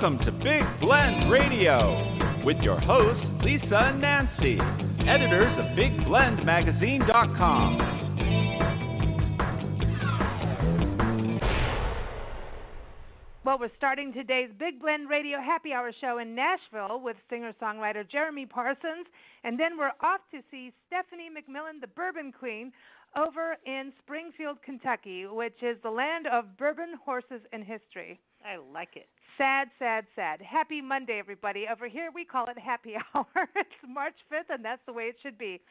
Welcome to Big Blend Radio with your hosts, Lisa and Nancy, editors of BigBlendMagazine.com. Well, we're starting today's Big Blend Radio Happy Hour show in Nashville with singer-songwriter Jeremy Parsons, and then we're off to see Stephanie McMillan, the Bourbon Queen, over in Springfield, Kentucky, which is the land of bourbon, horses, and history. I like it. Sad, sad, sad. Happy Monday, everybody. Over here, we call it Happy Hour. It's March 5th, and that's the way it should be.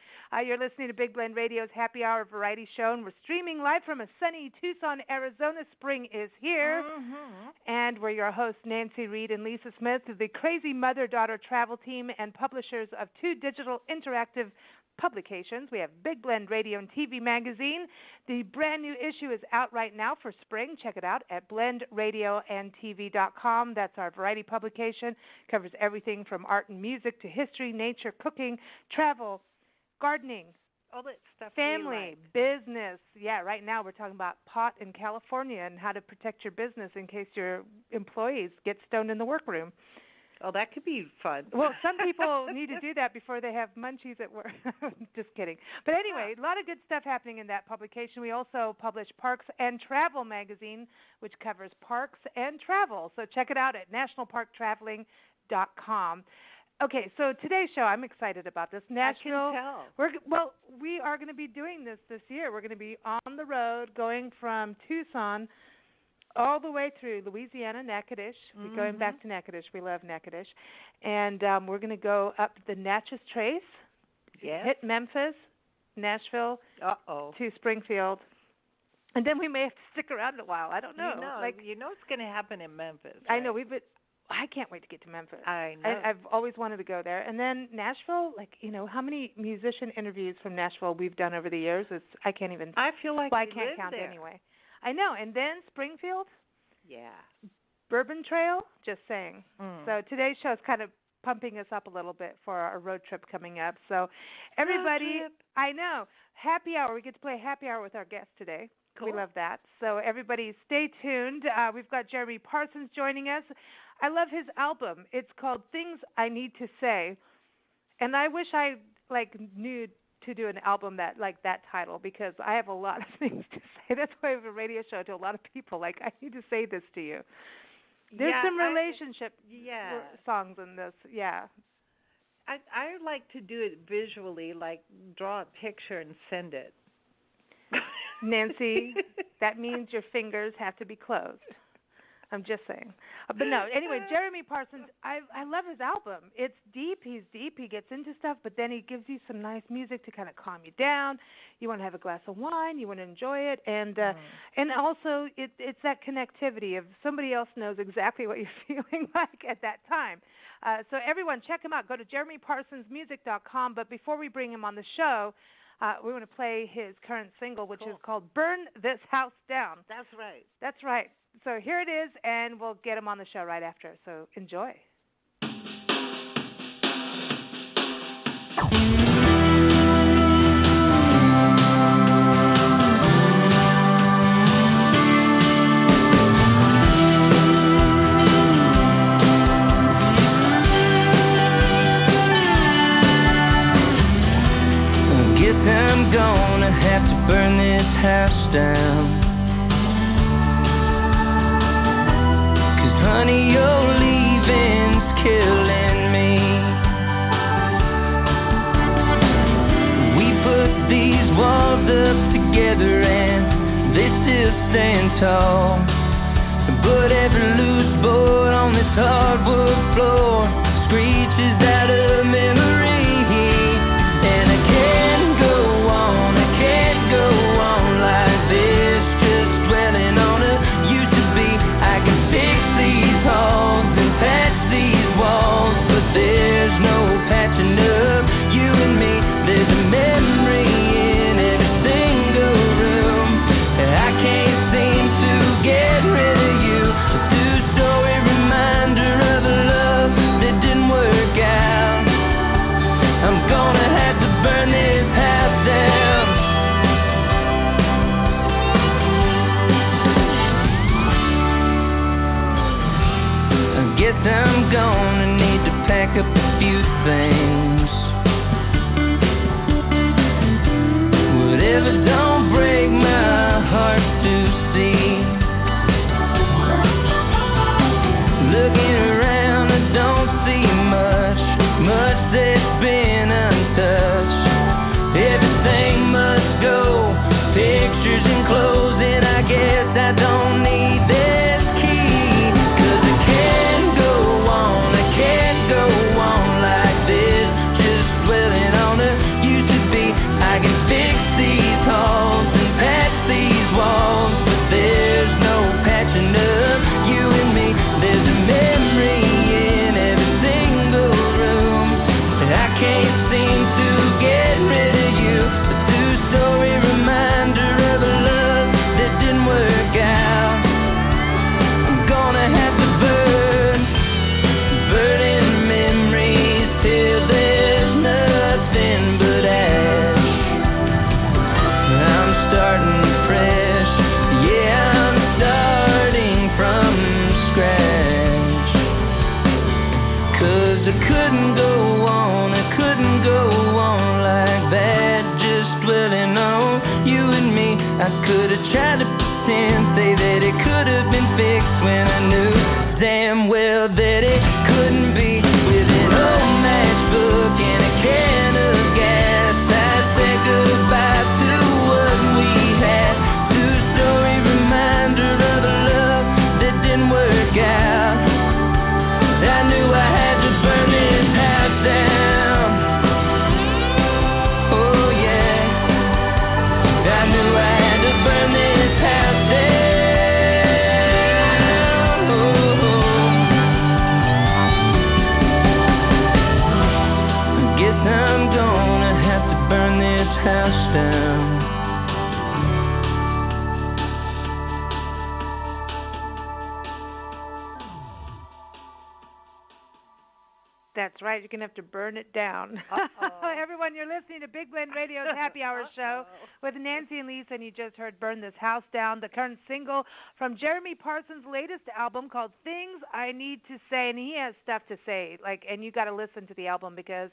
You're listening to Big Blend Radio's Happy Hour variety show, and we're streaming live from a sunny Tucson, Arizona. Spring is here. And we're your hosts, Nancy Reed and Lisa Smith, the crazy mother-daughter travel team and publishers of two digital interactive publications. We have Big Blend Radio and TV magazine. The brand new issue is out right now for spring. Check it out at blendradioandtv.com. That's our variety publication. Covers everything from art and music to history, nature, cooking, travel, gardening, all that stuff. Family, business. Yeah, right now we're talking about pot in California and how to protect your business in case your employees get stoned in the workroom. Oh, that could be fun. Well, some people need to do that before they have munchies at work. Just kidding. But anyway, a lot of good stuff happening in that publication. We also publish Parks and Travel magazine, which covers parks and travel. So check it out at nationalparktraveling.com. Okay, so today's show, I'm excited about this. Nashville. I can tell. We are going to be doing this year. We're going to be on the road going from Tucson all the way through Louisiana, Natchitoches. We're going back to Natchitoches. We love Natchitoches. And we're going to go up the Natchez Trace, hit Memphis, Nashville, to Springfield. And then we may have to stick around a while. I don't know. You know what's going to happen in Memphis. Right? I know. I can't wait to get to Memphis. I know. I've always wanted to go there. And then Nashville, how many musician interviews from Nashville we've done over the years? I can't even. I feel like I can't count there. Anyway. I know. And then Springfield? Yeah. Bourbon Trail? Just saying. So today's show is kind of pumping us up a little bit for our road trip coming up. So everybody, I know, happy hour. We get to play happy hour with our guest today. Cool. We love that. So everybody stay tuned. We've got Jeremy Parsons joining us. I love his album. It's called Things I Need to Say. And I wish I knew to do an album that title, because I have a lot of things to say. That's why I have a radio show to a lot of people. I need to say this to you. There's some relationship songs in this. Yeah. I like to do it visually, draw a picture and send it. Nancy, that means your fingers have to be closed. I'm just saying. But no, anyway, Jeremy Parsons, I love his album. It's deep. He's deep. He gets into stuff, but then he gives you some nice music to kind of calm you down. You want to have a glass of wine. You want to enjoy it. And also it's that connectivity of somebody else knows exactly what you're feeling like at that time. So everyone, check him out. Go to jeremyparsonsmusic.com. But before we bring him on the show, we want to play his current single, which is called Burn This House Down. That's right. That's right. So here it is, and we'll get him on the show right after. So enjoy. I guess I'm gonna have to burn this house down. Honey, your leaving's killing me. We put these walls up together and they still stand tall. But every loose board on this hardwood floor screeches out of memory. And I can't go on like this, just dwelling on a used to be. I can fix these halls and patch these walls, but there's no patching up you and me. There's a memory in every single room. I can't seem to get rid of you. A two-story reminder of a love that didn't work out. I could have tried to pretend, say that it could have been fixed when I knew damn well that it couldn't be. With an old matchbook and a can of gas, I said goodbye to what we had. Two-story reminder of a love that didn't work out. I knew I had to burn this house down. Oh yeah, I knew I had to burn this house down. I guess I'm gonna have to burn this house down. That's right. You're going to have to burn it down. Everyone, you're listening to Big Blend Radio's Happy Hour show with Nancy and Lisa, and you just heard Burn This House Down, the current single from Jeremy Parsons' latest album called Things I Need to Say. And he has stuff to say, and you got to listen to the album because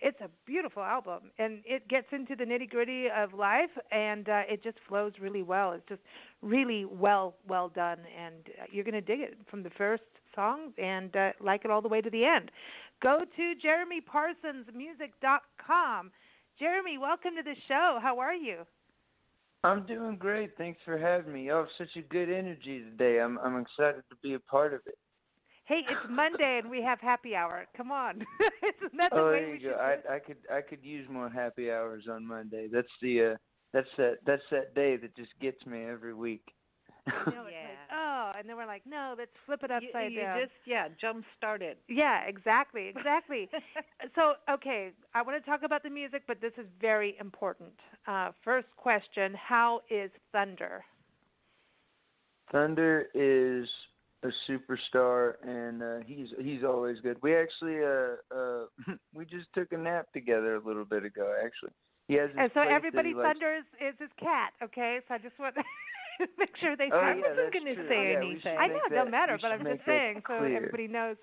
it's a beautiful album, and it gets into the nitty-gritty of life, and it just flows really well. It's just really well done, and you're going to dig it from the first song and like it all the way to the end. Go to JeremyParsonsMusic.com. Jeremy, welcome to the show. How are you? I'm doing great. Thanks for having me. Oh, such a good energy today. I'm excited to be a part of it. Hey, it's Monday and we have happy hour. Come on. Isn't that the oh, way there we you go. I could use more happy hours on Monday. That's that day that just gets me every week. And then we're like, no, let's flip it upside down. You just, jump start it. Yeah, exactly. So, okay, I want to talk about the music, but this is very important. First question, how is Thunder? Thunder is a superstar, and he's always good. We actually we just took a nap together a little bit ago, actually. He has and so everybody Thunder is his cat, okay? So I just want to make sure they I wasn't going to say anything. I know it don't matter, but I'm just saying so everybody knows,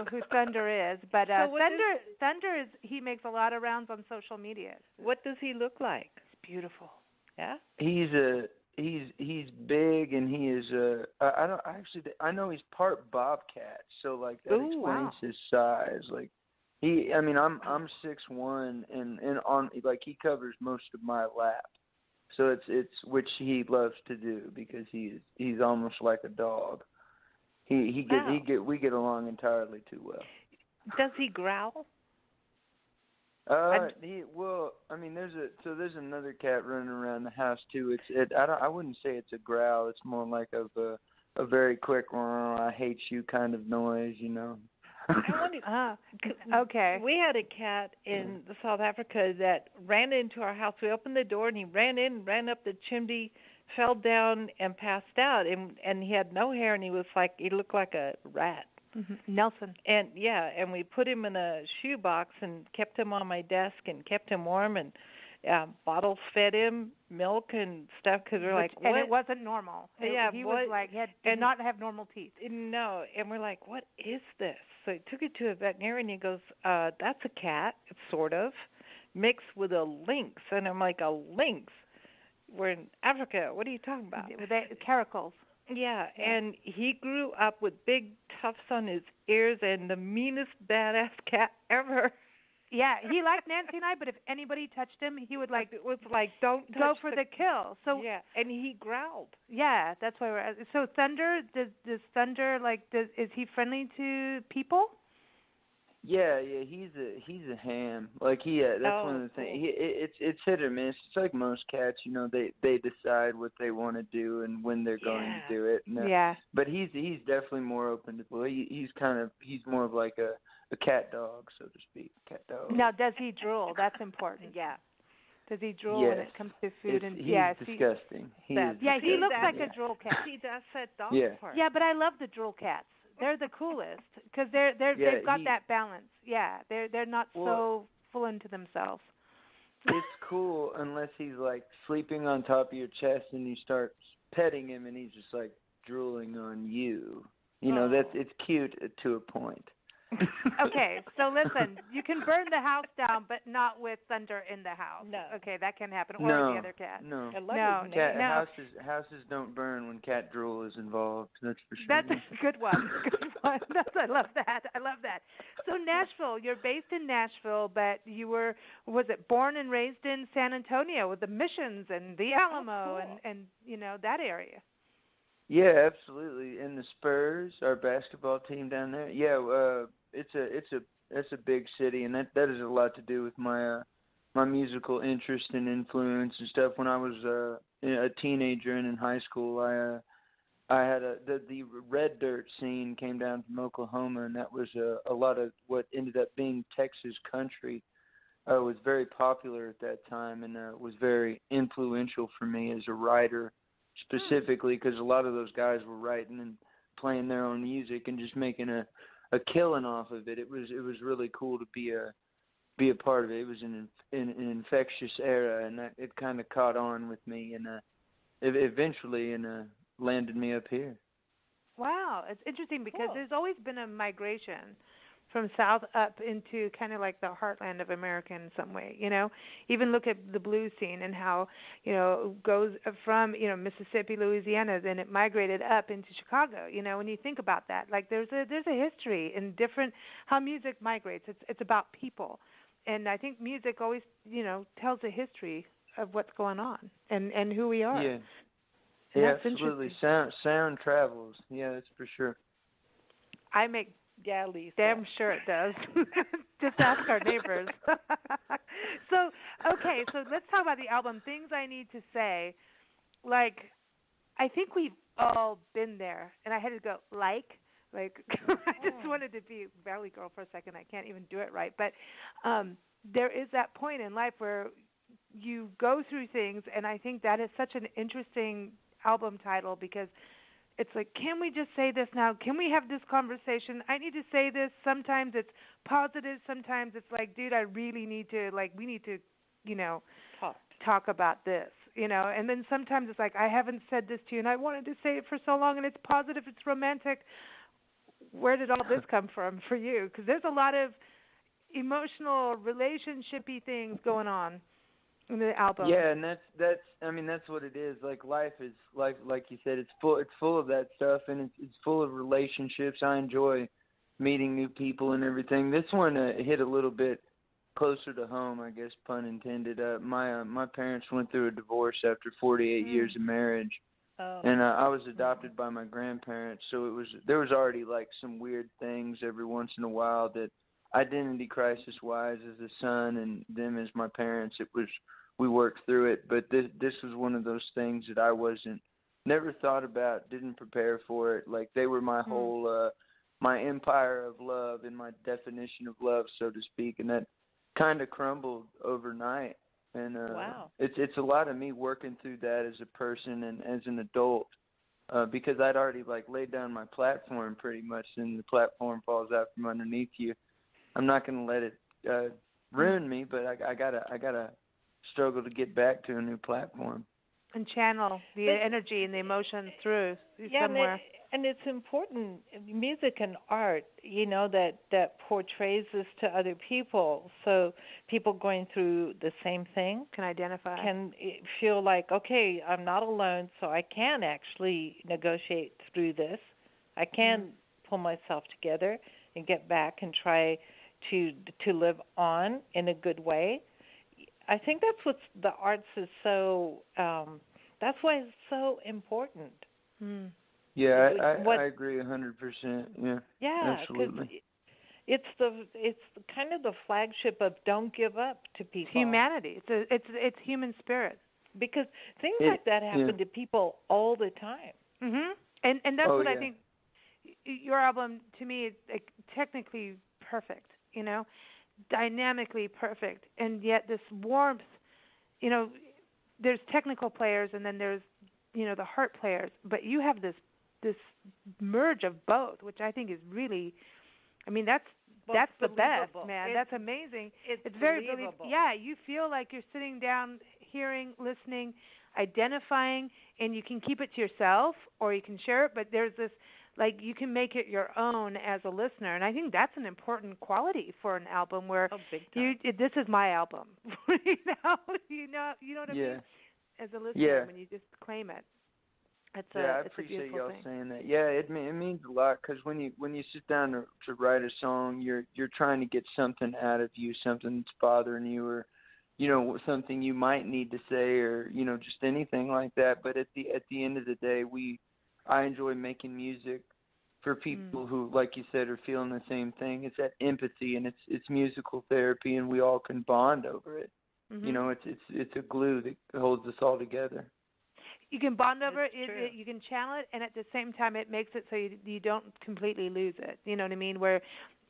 who Thunder is. But Thunder is he makes a lot of rounds on social media. What does he look like? He's beautiful. Yeah. He's big, and he is I know he's part bobcat, so that explains his size. I'm 6'1", and on he covers most of my lap. So it's which he loves to do because he's almost like a dog. We get along entirely too well. Does he growl? There's another cat running around the house too. I wouldn't say it's a growl. It's more like a very quick I hate you kind of noise, Okay. We had a cat in South Africa that ran into our house. We opened the door and he ran up the chimney, fell down and passed out. And he had no hair and he looked like a rat. Mm-hmm. Nelson. And we put him in a shoebox and kept him on my desk and kept him warm and bottle fed him milk and stuff because we're like, what? And it wasn't normal. He did not have normal teeth. No, and we're like, what is this? So he took it to a veterinarian and he goes, that's a cat, sort of, mixed with a lynx. And I'm like, a lynx? We're in Africa. What are you talking about? With caracals. Yeah, and he grew up with big tufts on his ears and the meanest badass cat ever. Yeah, he liked Nancy and I, but if anybody touched him, he would don't go for the kill. So yeah, and he growled. Yeah, that's why we're. So Thunder, does Thunder is he friendly to people? Yeah, he's a ham. That's one of the things. It's hit or miss. It's like most cats, they decide what they want to do and when they're going to do it. But he's definitely more open to. Well, he's more of like a cat dog, so to speak. Cat dog. Now, does he drool? That's important. Yeah. Does he drool when it comes to food? He's disgusting. He looks like a drool cat. See, that's that dog part. Yeah, but I love the drool cats. They're the coolest because they've got that balance. Yeah, they're not so full into themselves. It's cool unless he's sleeping on top of your chest and you start petting him and he's just drooling on you. It's cute to a point. Okay, so listen, you can burn the house down, but not with thunder in the house. No. Okay, that can happen. Or No, the other cat. no. I love No, his Cat, name. no. houses don't burn when cat drool is involved. That's for sure. That's a good one. Good one. I love that. I love that. So Nashville, you're based in Nashville, but you were, was it born and raised in San Antonio with the Missions and the Alamo cool. and you know that area? Yeah, absolutely. And the Spurs, our basketball team down there. Yeah, it's a big city, and that has a lot to do with my my musical interest and influence and stuff. When I was a teenager and in high school, I had the red dirt scene came down from Oklahoma, and that was a lot of what ended up being Texas country. Was very popular at that time, and was very influential for me as a writer, specifically because a lot of those guys were writing and playing their own music and just making a killing off of it. It was really cool to be a part of it. It was an infectious era, and that it kind of caught on with me, and eventually landed me up here. Wow, it's interesting because Cool. there's always been a migration from south up into kind of like the heartland of America in some way, you know. Even look at the blues scene and how, you know, goes from, you know, Mississippi, Louisiana, then it migrated up into Chicago, you know. When you think about that, like there's a history in different how music migrates. It's about people. And I think music always, you know, tells a history of what's going on and who we are. Yeah. And Yeah, that's absolutely. interesting. Sound travels. Yeah, that's for sure. I make Yeah, Lisa. damn sure it does. Just ask our neighbors. So, okay, so let's talk about the album, Things I Need to Say. Like, I think we've all been there, and I had to go, I just wanted to be Valley Girl for a second. I can't even do it right. But there is that point in life where you go through things, and I think that is such an interesting album title because it's like, can we just say this now? Can we have this conversation? I need to say this. Sometimes it's positive. Sometimes it's like, dude, I really need to, like, we need to, you know, talk about this, you know. And then sometimes it's like, I haven't said this to you, and I wanted to say it for so long, and it's positive, it's romantic. Where did all this come from for you? Because there's a lot of emotional, relationship-y things going on in the album. Yeah, and that's what it is. Like life is like you said, it's full of that stuff, and it's full of relationships. I enjoy meeting new people and everything. This one hit a little bit closer to home, I guess, pun intended. My parents went through a divorce after 48 years of marriage. Oh. And I was adopted by my grandparents, so there was already like some weird things every once in a while that identity crisis wise as a son and them as my parents, we worked through it. But this was one of those things that I never thought about, didn't prepare for it. Like they were my whole my empire of love and my definition of love, so to speak, and that kind of crumbled overnight. And Wow. It's a lot of me working through that as a person and as an adult, because I'd already like laid down my platform pretty much, and the platform falls out from underneath you. I'm not going to let it ruin me, but I gotta struggle to get back to a new platform and channel the energy and the emotions through somewhere. And it's important, music and art, you know, that portrays this to other people. So people going through the same thing can identify, can feel like, okay, I'm not alone, so I can actually negotiate through this. I can pull myself together and get back and try to live on in a good way. I think that's what the arts is so. That's why it's so important. Yeah, I agree 100%. Yeah. Yeah, absolutely. It's kind of the flagship of don't give up to people. It's humanity. It's human spirit. Because things like that happen to people all the time. Mhm. And that's what I think. Your album to me is like technically perfect. You know, dynamically perfect, and yet this warmth. You know, there's technical players, and then there's, you know, the heart players. But you have this merge of both, which I think is really. I mean, that's the best, man. That's amazing. It's very believable. Yeah, you feel like you're sitting down, hearing, listening, identifying, and you can keep it to yourself or you can share it. But there's this like you can make it your own as a listener, and I think that's an important quality for an album where this is my album. you know what I mean? As a listener, when you just claim it. I appreciate y'all saying that. Yeah, it means a lot, because when you sit down to write a song, you're trying to get something out of you, something that's bothering you, or something you might need to say, or just anything like that. But at the end of the day, I enjoy making music for people who, like you said, are feeling the same thing. It's that empathy, and it's musical therapy, and we all can bond over it. It's a glue that holds us all together. You can bond over it, you can channel it, and at the same time it makes it so you don't completely lose it. You know what I mean? Where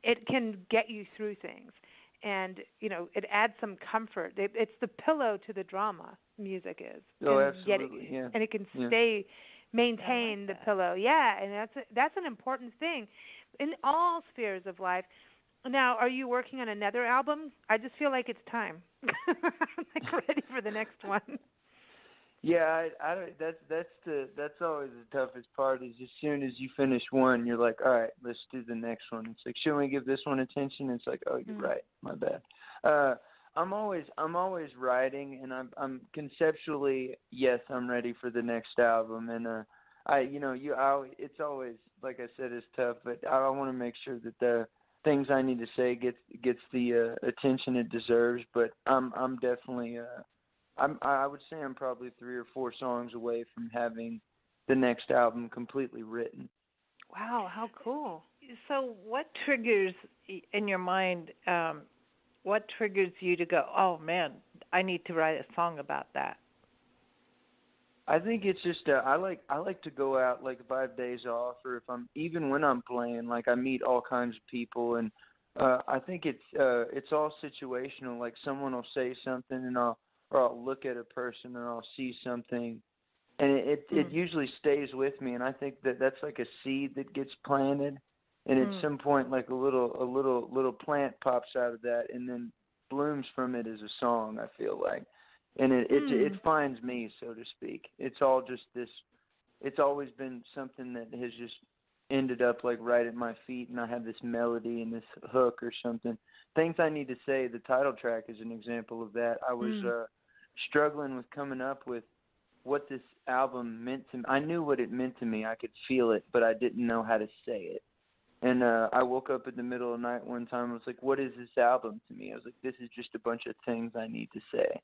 it can get you through things. And, it adds some comfort. It's the pillow to the drama, music is. Oh, absolutely, And it can maintain the pillow. Yeah, and that's an important thing in all spheres of life. Now, are you working on another album? I just feel like it's time. I'm ready for the next one. Yeah, that's always the toughest part. Is as soon as you finish one, you're like, all right, let's do the next one. It's like, should we give this one attention? It's like, oh, you're right, my bad. I'm always writing, and I'm conceptually, yes, I'm ready for the next album. And it's always, like I said, it's tough, but I want to make sure that the things I need to say gets the attention it deserves. But I'm definitely. I would say I'm probably 3 or 4 songs away from having the next album completely written. Wow, how cool. So what triggers in your mind, what triggers you to go, oh, man, I need to write a song about that? I think it's just I like to go out like if I have days off, or even when I'm playing, like I meet all kinds of people, and I think it's all situational. Like someone will say something, and I'll look at a person, and I'll see something, and it usually stays with me. And I think that's like a seed that gets planted, and at some point, like a little plant pops out of that, and then blooms from it as a song. I feel like, and it finds me, so to speak. It's all just this. It's always been something that has just ended up like right at my feet, and I have this melody and this hook or something. Things I need to say. The title track is an example of that. I was struggling with coming up with what this album meant to me. I knew what it meant to me. I could feel it, but I didn't know how to say it. And I woke up in the middle of the night one time and was like, what is this album to me? I was like, this is just a bunch of things I need to say.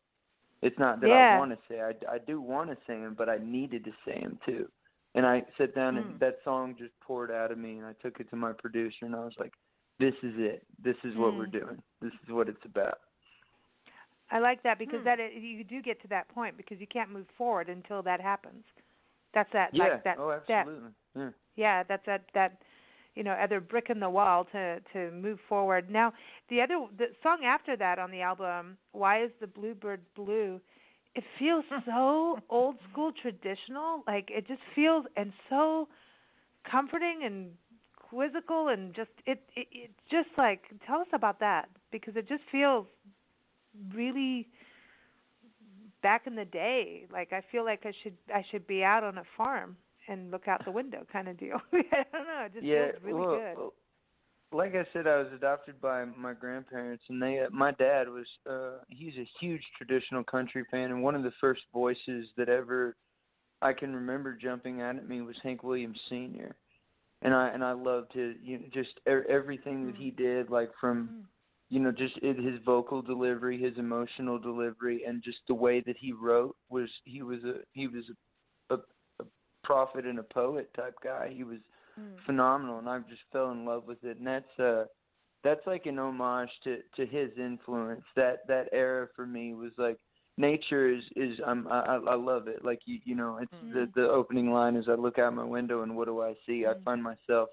It's not that I want to say. I do want to say them, but I needed to say them too. And I sat down and that song just poured out of me, and I took it to my producer, and I was like, this is it. This is what we're doing. This is what it's about. I like that, because you do get to that point, because you can't move forward until that happens. That's that. Yeah. Like that Absolutely. Step. Yeah, that's that other brick in the wall to move forward. Now, the song after that on the album, Why Is the Bluebird Blue? It feels so old school traditional. Like it just feels, and so comforting and quizzical, and just it just like, tell us about that, because it just feels really back in the day. Like I feel like I should be out on a farm and look out the window kind of deal. I don't know. It just feels really good. Like I said, I was adopted by my grandparents, and my dad was he's a huge traditional country fan, and one of the first voices that ever I can remember jumping out at me was Hank Williams Sr. And I loved his just everything that he did, like from just his vocal delivery, his emotional delivery, and just the way that he wrote he was a prophet and a poet type guy. He was phenomenal, and I just fell in love with it. And that's like an homage to his influence. That era for me was like, nature is I love it. Like it's the opening line is, I look out my window and what do I see? I find myself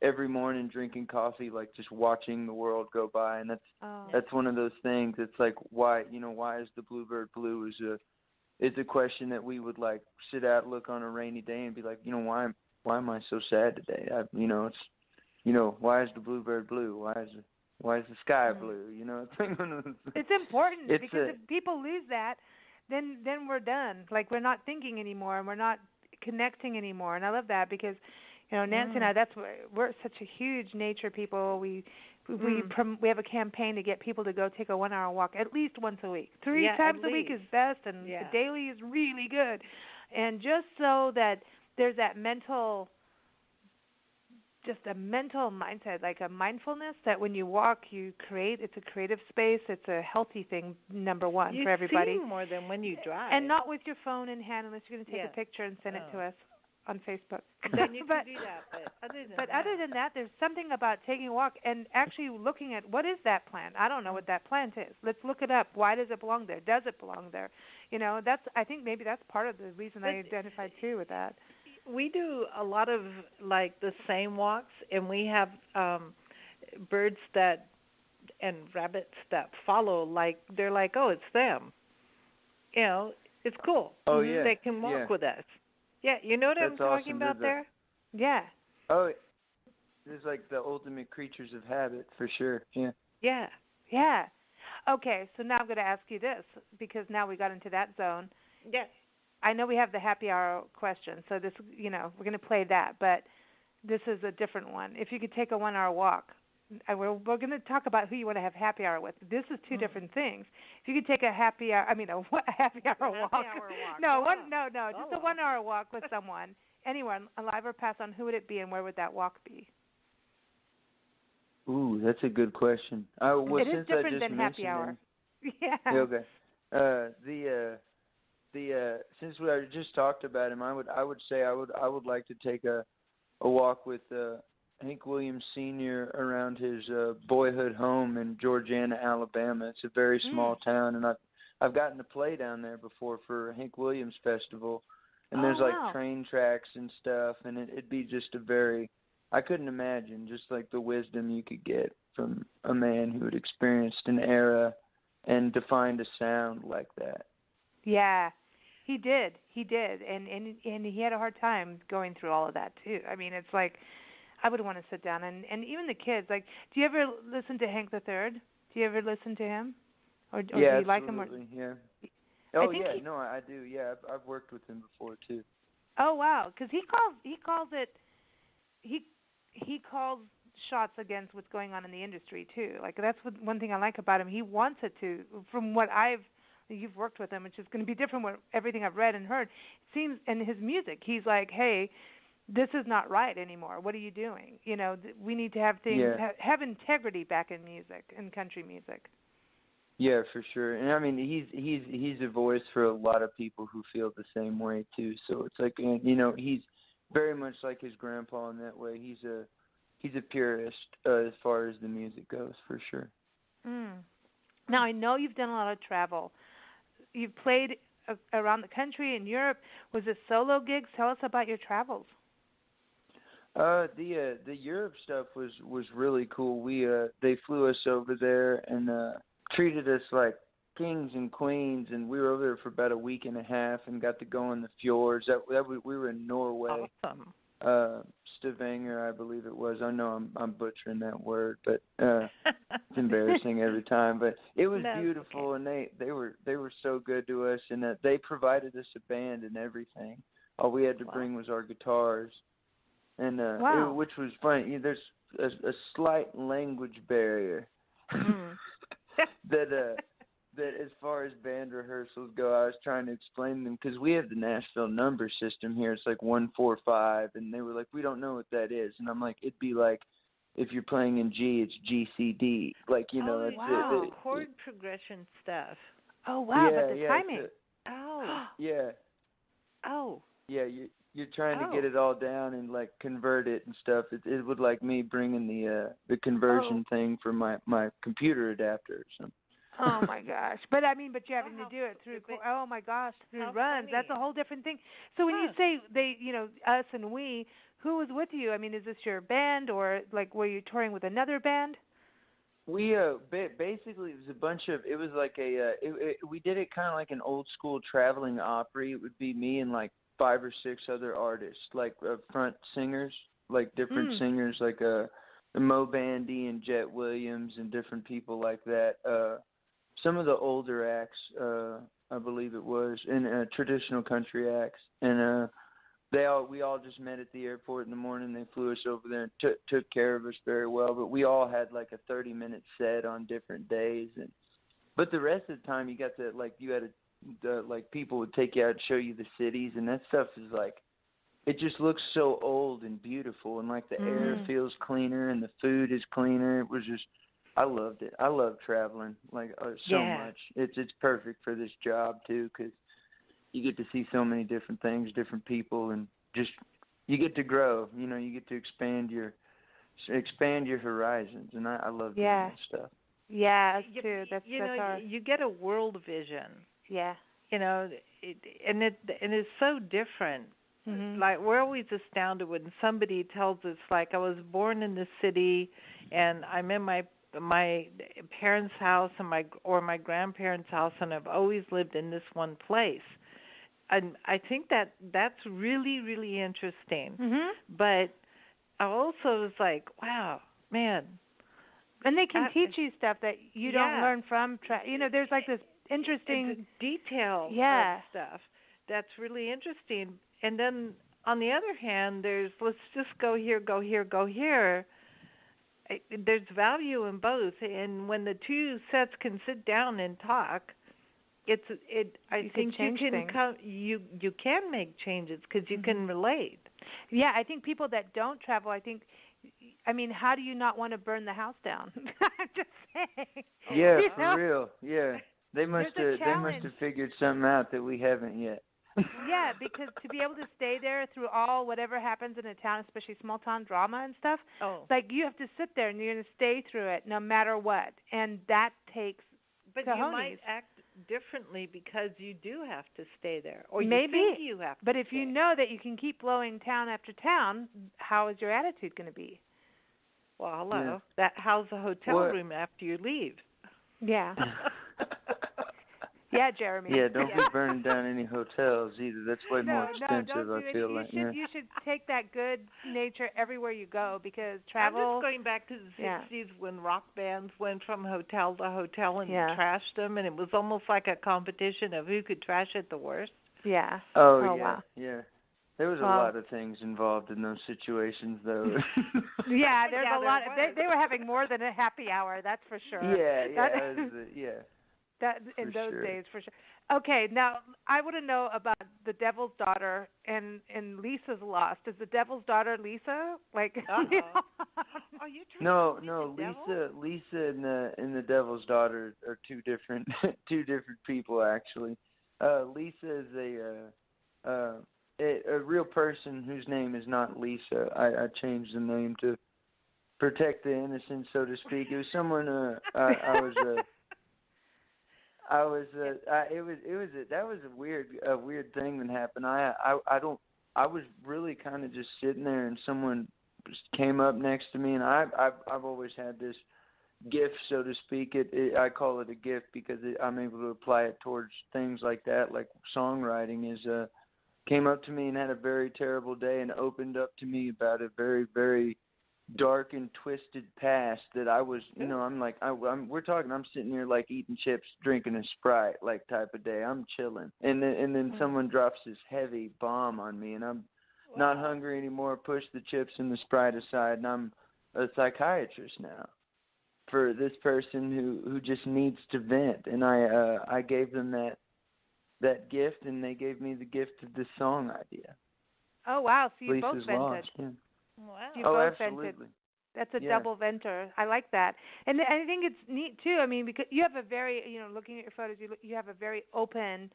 every morning drinking coffee, like just watching the world go by, and that's one of those things. It's like, why is the bluebird blue is a question that we would like sit out, look on a rainy day and be like, why am I so sad today? It's why is the bluebird blue? Why is the sky blue? It's important, because if people lose that, then we're done. Like we're not thinking anymore, and we're not connecting anymore. And I love that, because You know, Nancy and I, that's why we're such a huge nature people. We have a campaign to get people to go take a 1 hour walk at least once a week. 3 times a week is best, and the daily is really good. And just so that there's that mental mindset, like a mindfulness that when you walk, you create. It's a creative space. It's a healthy thing, number one, for everybody. You see more than when you drive. And not with your phone in hand unless you're going to take a picture and send it to us on Facebook. Then you can do that. But other than that, there's something about taking a walk and actually looking at what is that plant. I don't know what that plant is. Let's look it up. Why does it belong there? Does it belong there? You know, I think maybe that's part of the reason I identified too with that. We do a lot of like the same walks, and we have birds and rabbits that follow. Like they're like, oh, it's them. You know, it's cool. Oh yeah, they can walk with us. Yeah, you know what I'm talking about there? Yeah. Oh, it's like the ultimate creatures of habit for sure. Yeah. Yeah. Yeah. Okay, so now I'm going to ask you this because now we got into that zone. Yeah. I know we have the happy hour question, so this, you know, we're going to play that, but this is a different one. If you could take a 1 hour walk, we're going to talk about who you want to have happy hour with. This is two different things. If you could take a happy hour walk. No, just a 1 hour walk with someone, anyone, alive or past, on who would it be and where would that walk be? Ooh, that's a good question. It is different than happy hour. Yeah. Okay. Since we just talked about him, I would say I would like to take a walk with Hank Williams Sr. around his boyhood home in Georgiana, Alabama. It's a very small town, and I've gotten to play down there before for Hank Williams Festival, and there's train tracks and stuff, and it'd be just I couldn't imagine just like the wisdom you could get from a man who had experienced an era and defined a sound like that. Yeah, he did, and he had a hard time going through all of that too. I mean, it's like I would want to sit down and even the kids. Like, do you ever listen to Hank III? Do you ever listen to him, or do you like him? Yeah. Oh yeah, no, I do. Yeah, I've worked with him before too. Oh wow, because he calls shots against what's going on in the industry too. Like that's one thing I like about him. He wants it to. From what you've worked with him, which is going to be different with everything I've read and heard. It seems in his music, he's like, hey, this is not right anymore. What are you doing? You know, we need to have things have integrity back in music, in country music. Yeah, for sure. And I mean, he's a voice for a lot of people who feel the same way too. So it's like, you know, he's very much like his grandpa in that way. He's a purist as far as the music goes, for sure. Now I know you've done a lot of travel. You've played around the country in Europe. Was it solo gigs? Tell us about your travels. The Europe stuff was really cool. They flew us over there and treated us like kings and queens, and we were over there for about a week and a half and got to go in the fjords. We were in Norway. Awesome. Stavanger, I believe it was. I know I'm butchering that word, but it's embarrassing every time. But it was beautiful, and they were so good to us, and they provided us a band and everything. All we had to bring was our guitars, and which was funny. There's a slight language barrier that as far as band rehearsals go, I was trying to explain to them because we have the Nashville number system here. It's like 1-4-5, and they were like, we don't know what that is. And I'm like, it'd be like if you're playing in G, it's GCD. Like, you know, it's chord progression stuff. Oh wow, yeah, but the timing. Yeah. Oh. Yeah, you're trying to get it all down and like convert it and stuff. It would like me bringing the conversion thing for my computer adapter or something. Oh my gosh! But you're having to do it through. Oh my gosh, through runs. Funny. That's a whole different thing. So when you say they, you know, us and we, who was with you? I mean, is this your band or like were you touring with another band? We basically it was a bunch of. It was like we did it kind of like an old school traveling Opry. It would be me and like 5 or 6 other artists, like front singers, like different singers, like Mo Bandy and Jet Williams and different people like that. Some of the older acts, I believe it was, and traditional country acts, and we all just met at the airport in the morning. They flew us over there and took care of us very well. But we all had like a 30-minute set on different days, but the rest of the time you got to like people would take you out and show you the cities, and that stuff is like, it just looks so old and beautiful, and like the air feels cleaner and the food is cleaner. It was just, I loved it. I love traveling like so much. It's perfect for this job too, because you get to see so many different things, different people, and just you get to grow. You know, you get to expand your horizons, and I love doing that stuff. Yeah, us too. That's our... you get a world vision. Yeah. You know, and it's so different. Mm-hmm. Like, we're always astounded when somebody tells us, like, I was born in the city and I'm in my parents' house and my grandparents' house, and I've always lived in this one place. And I think that's really, really interesting. Mm-hmm. But I also was like, wow, man. And they can teach you stuff that you don't learn from. There's like this interesting detail stuff that's really interesting. And then on the other hand, there's let's just go here, go here, go here. There's value in both, and when the two sets can sit down and talk, I think you can make changes because you can relate. Yeah, I think people that don't travel, how do you not want to burn the house down? I'm just saying. Yeah, for real. Yeah, they must have figured something out that we haven't yet. Yeah, because to be able to stay there through whatever happens in a town, especially small town drama and stuff, like you have to sit there and you're going to stay through it no matter what, and that takes. But cojones. You might act differently because you do have to stay there, or maybe you think you have to. But if you know that you can keep blowing town after town, how is your attitude going to be? Well, hello. Yeah. How's the hotel room after you leave? Yeah. Yeah, Jeremy. Yeah, don't be burning down any hotels either. That's way more expensive, I feel like. You should take that good nature everywhere you go, because travel... I'm just going back to the 60s when rock bands went from hotel to hotel and trashed them, and it was almost like a competition of who could trash it the worst. Yeah. Oh yeah, wow. Yeah. There was a lot of things involved in those situations, though. Yeah, there's a lot. They were having more than a happy hour, that's for sure. Yeah. That in those days, for sure. Okay, now I want to know about The Devil's Daughter and Lisa's Lost. Is The Devil's Daughter Lisa? Like, Are you trying No. Lisa and the Devil's Daughter are two different people, actually. Lisa is a real person whose name is not Lisa. I changed the name to protect the innocent, so to speak. It was someone that was a weird thing that happened. I was really kind of just sitting there, and someone just came up next to me, and I've always had this gift, so to speak. I call it a gift because I'm able to apply it towards things like that, like songwriting. Came up to me and had a very terrible day and opened up to me about a very, very dark and twisted past that I was, I'm like, we're talking, I'm sitting here like eating chips, drinking a Sprite, like type of day. I'm chilling. And then someone drops this heavy bomb on me, and I'm not hungry anymore, push the chips and the Sprite aside, and I'm a psychiatrist now for this person who just needs to vent. And I gave them that gift, and they gave me the gift of this song idea. Oh, wow. So you Lisa's both vented. Lost, yeah. Wow. You both absolutely. Vented. That's a double venter. I like that. And I think it's neat, too. I mean, because you have a very, looking at your photos, you have a very open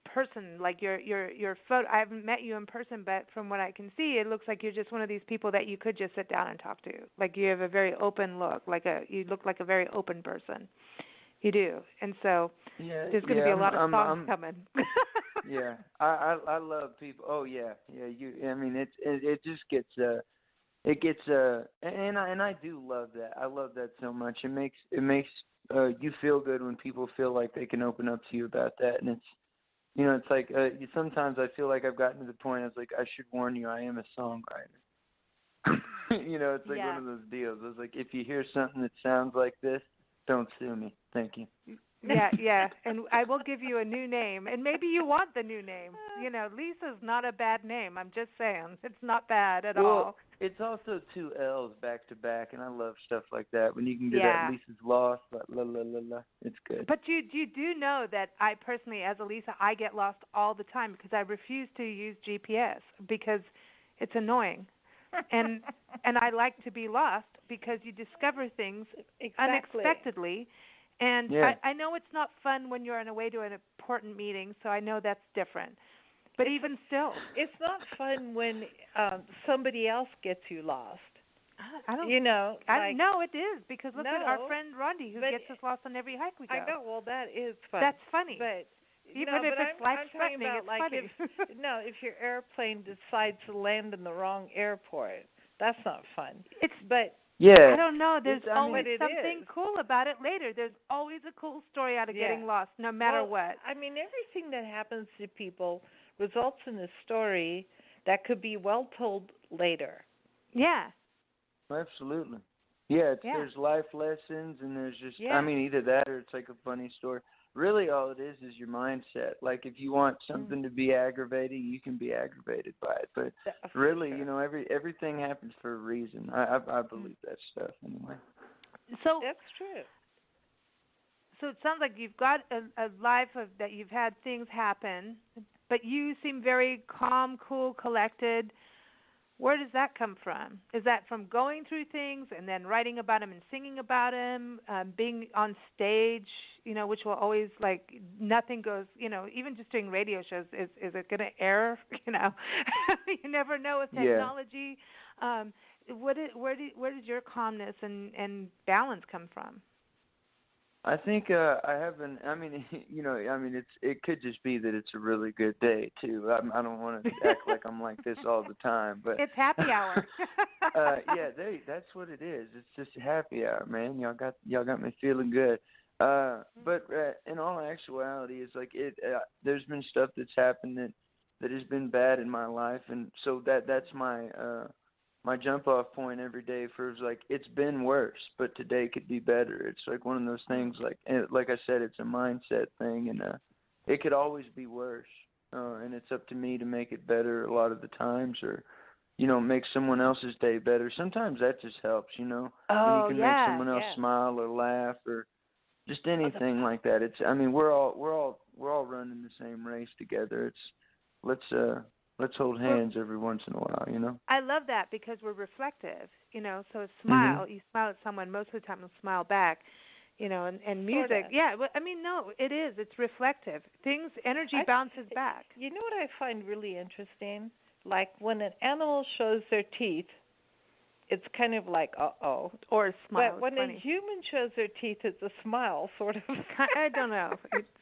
person. Like your photo, I haven't met you in person, but from what I can see, it looks like you're just one of these people that you could just sit down and talk to. Like you have a very open look. You look like a very open person. You do. And so there's going to be a lot of songs coming. Yeah, I love people. Oh yeah. I mean, it just gets and I do love that. I love that so much. It makes you feel good when people feel like they can open up to you about that. And it's it's like sometimes I feel like I've gotten to the point. I was like, I should warn you, I am a songwriter. It's like one of those deals. I was like, if you hear something that sounds like this, don't sue me. Thank you. Yeah, and I will give you a new name, and maybe you want the new name. Lisa's not a bad name. I'm just saying, it's not bad at all. It's also 2 L's back to back, and I love stuff like that. When you can do that, Lisa's lost, la la la la. It's good. But you do know that I personally, as a Lisa, I get lost all the time because I refuse to use GPS because it's annoying, and I like to be lost because you discover things unexpectedly. And I know it's not fun when you're on a way to an important meeting, so I know that's different. But even still, it's not fun when somebody else gets you lost. I don't. I know it is because look at our friend Rondi who gets us lost on every hike we go. I know. Well, that is fun. That's funny. But even if it's life-threatening, it's funny. If your airplane decides to land in the wrong airport, that's not fun. I don't know. There's always something cool about it later. There's always a cool story out of getting lost, no matter what. I mean, everything that happens to people results in a story that could be well told later. Yeah. Absolutely. Yeah, there's life lessons, and there's just, either that or it's like a funny story. Really, all it is your mindset. Like, if you want something to be aggravating, you can be aggravated by it. But really, everything happens for a reason. I believe that stuff anyway. So that's true. So it sounds like you've got a life that you've had things happen, but you seem very calm, cool, collected. Where does that come from? Is that from going through things and then writing about them and singing about them, being on stage, which will always, nothing goes, even just doing radio shows, is it going to air? You never know with technology. Yeah. Where does your calmness and balance come from? I think I haven't. It could just be that it's a really good day too. I don't want to act like I'm like this all the time, but it's happy hour. That's what it is. It's just happy hour, man. Y'all got me feeling good. But in all actuality, it's like there's been stuff that's happened that has been bad in my life, and so that's my jump off point every day for it's been worse, but today could be better. It's like one of those things, like I said, it's a mindset thing, and it could always be worse, and it's up to me to make it better a lot of the times, or make someone else's day better. Sometimes that just helps, when you can make someone else smile or laugh or just anything like that. It's we're all running the same race together. It's let's hold hands every once in a while, I love that because we're reflective, so smile. You smile at someone, most of the time they'll smile back, and music. Sorta. Yeah, no, it is. It's reflective. Energy bounces back. You know what I find really interesting? Like when an animal shows their teeth, it's kind of like, uh-oh. Or a smile. But when a human shows their teeth, it's a smile, sort of. I don't know.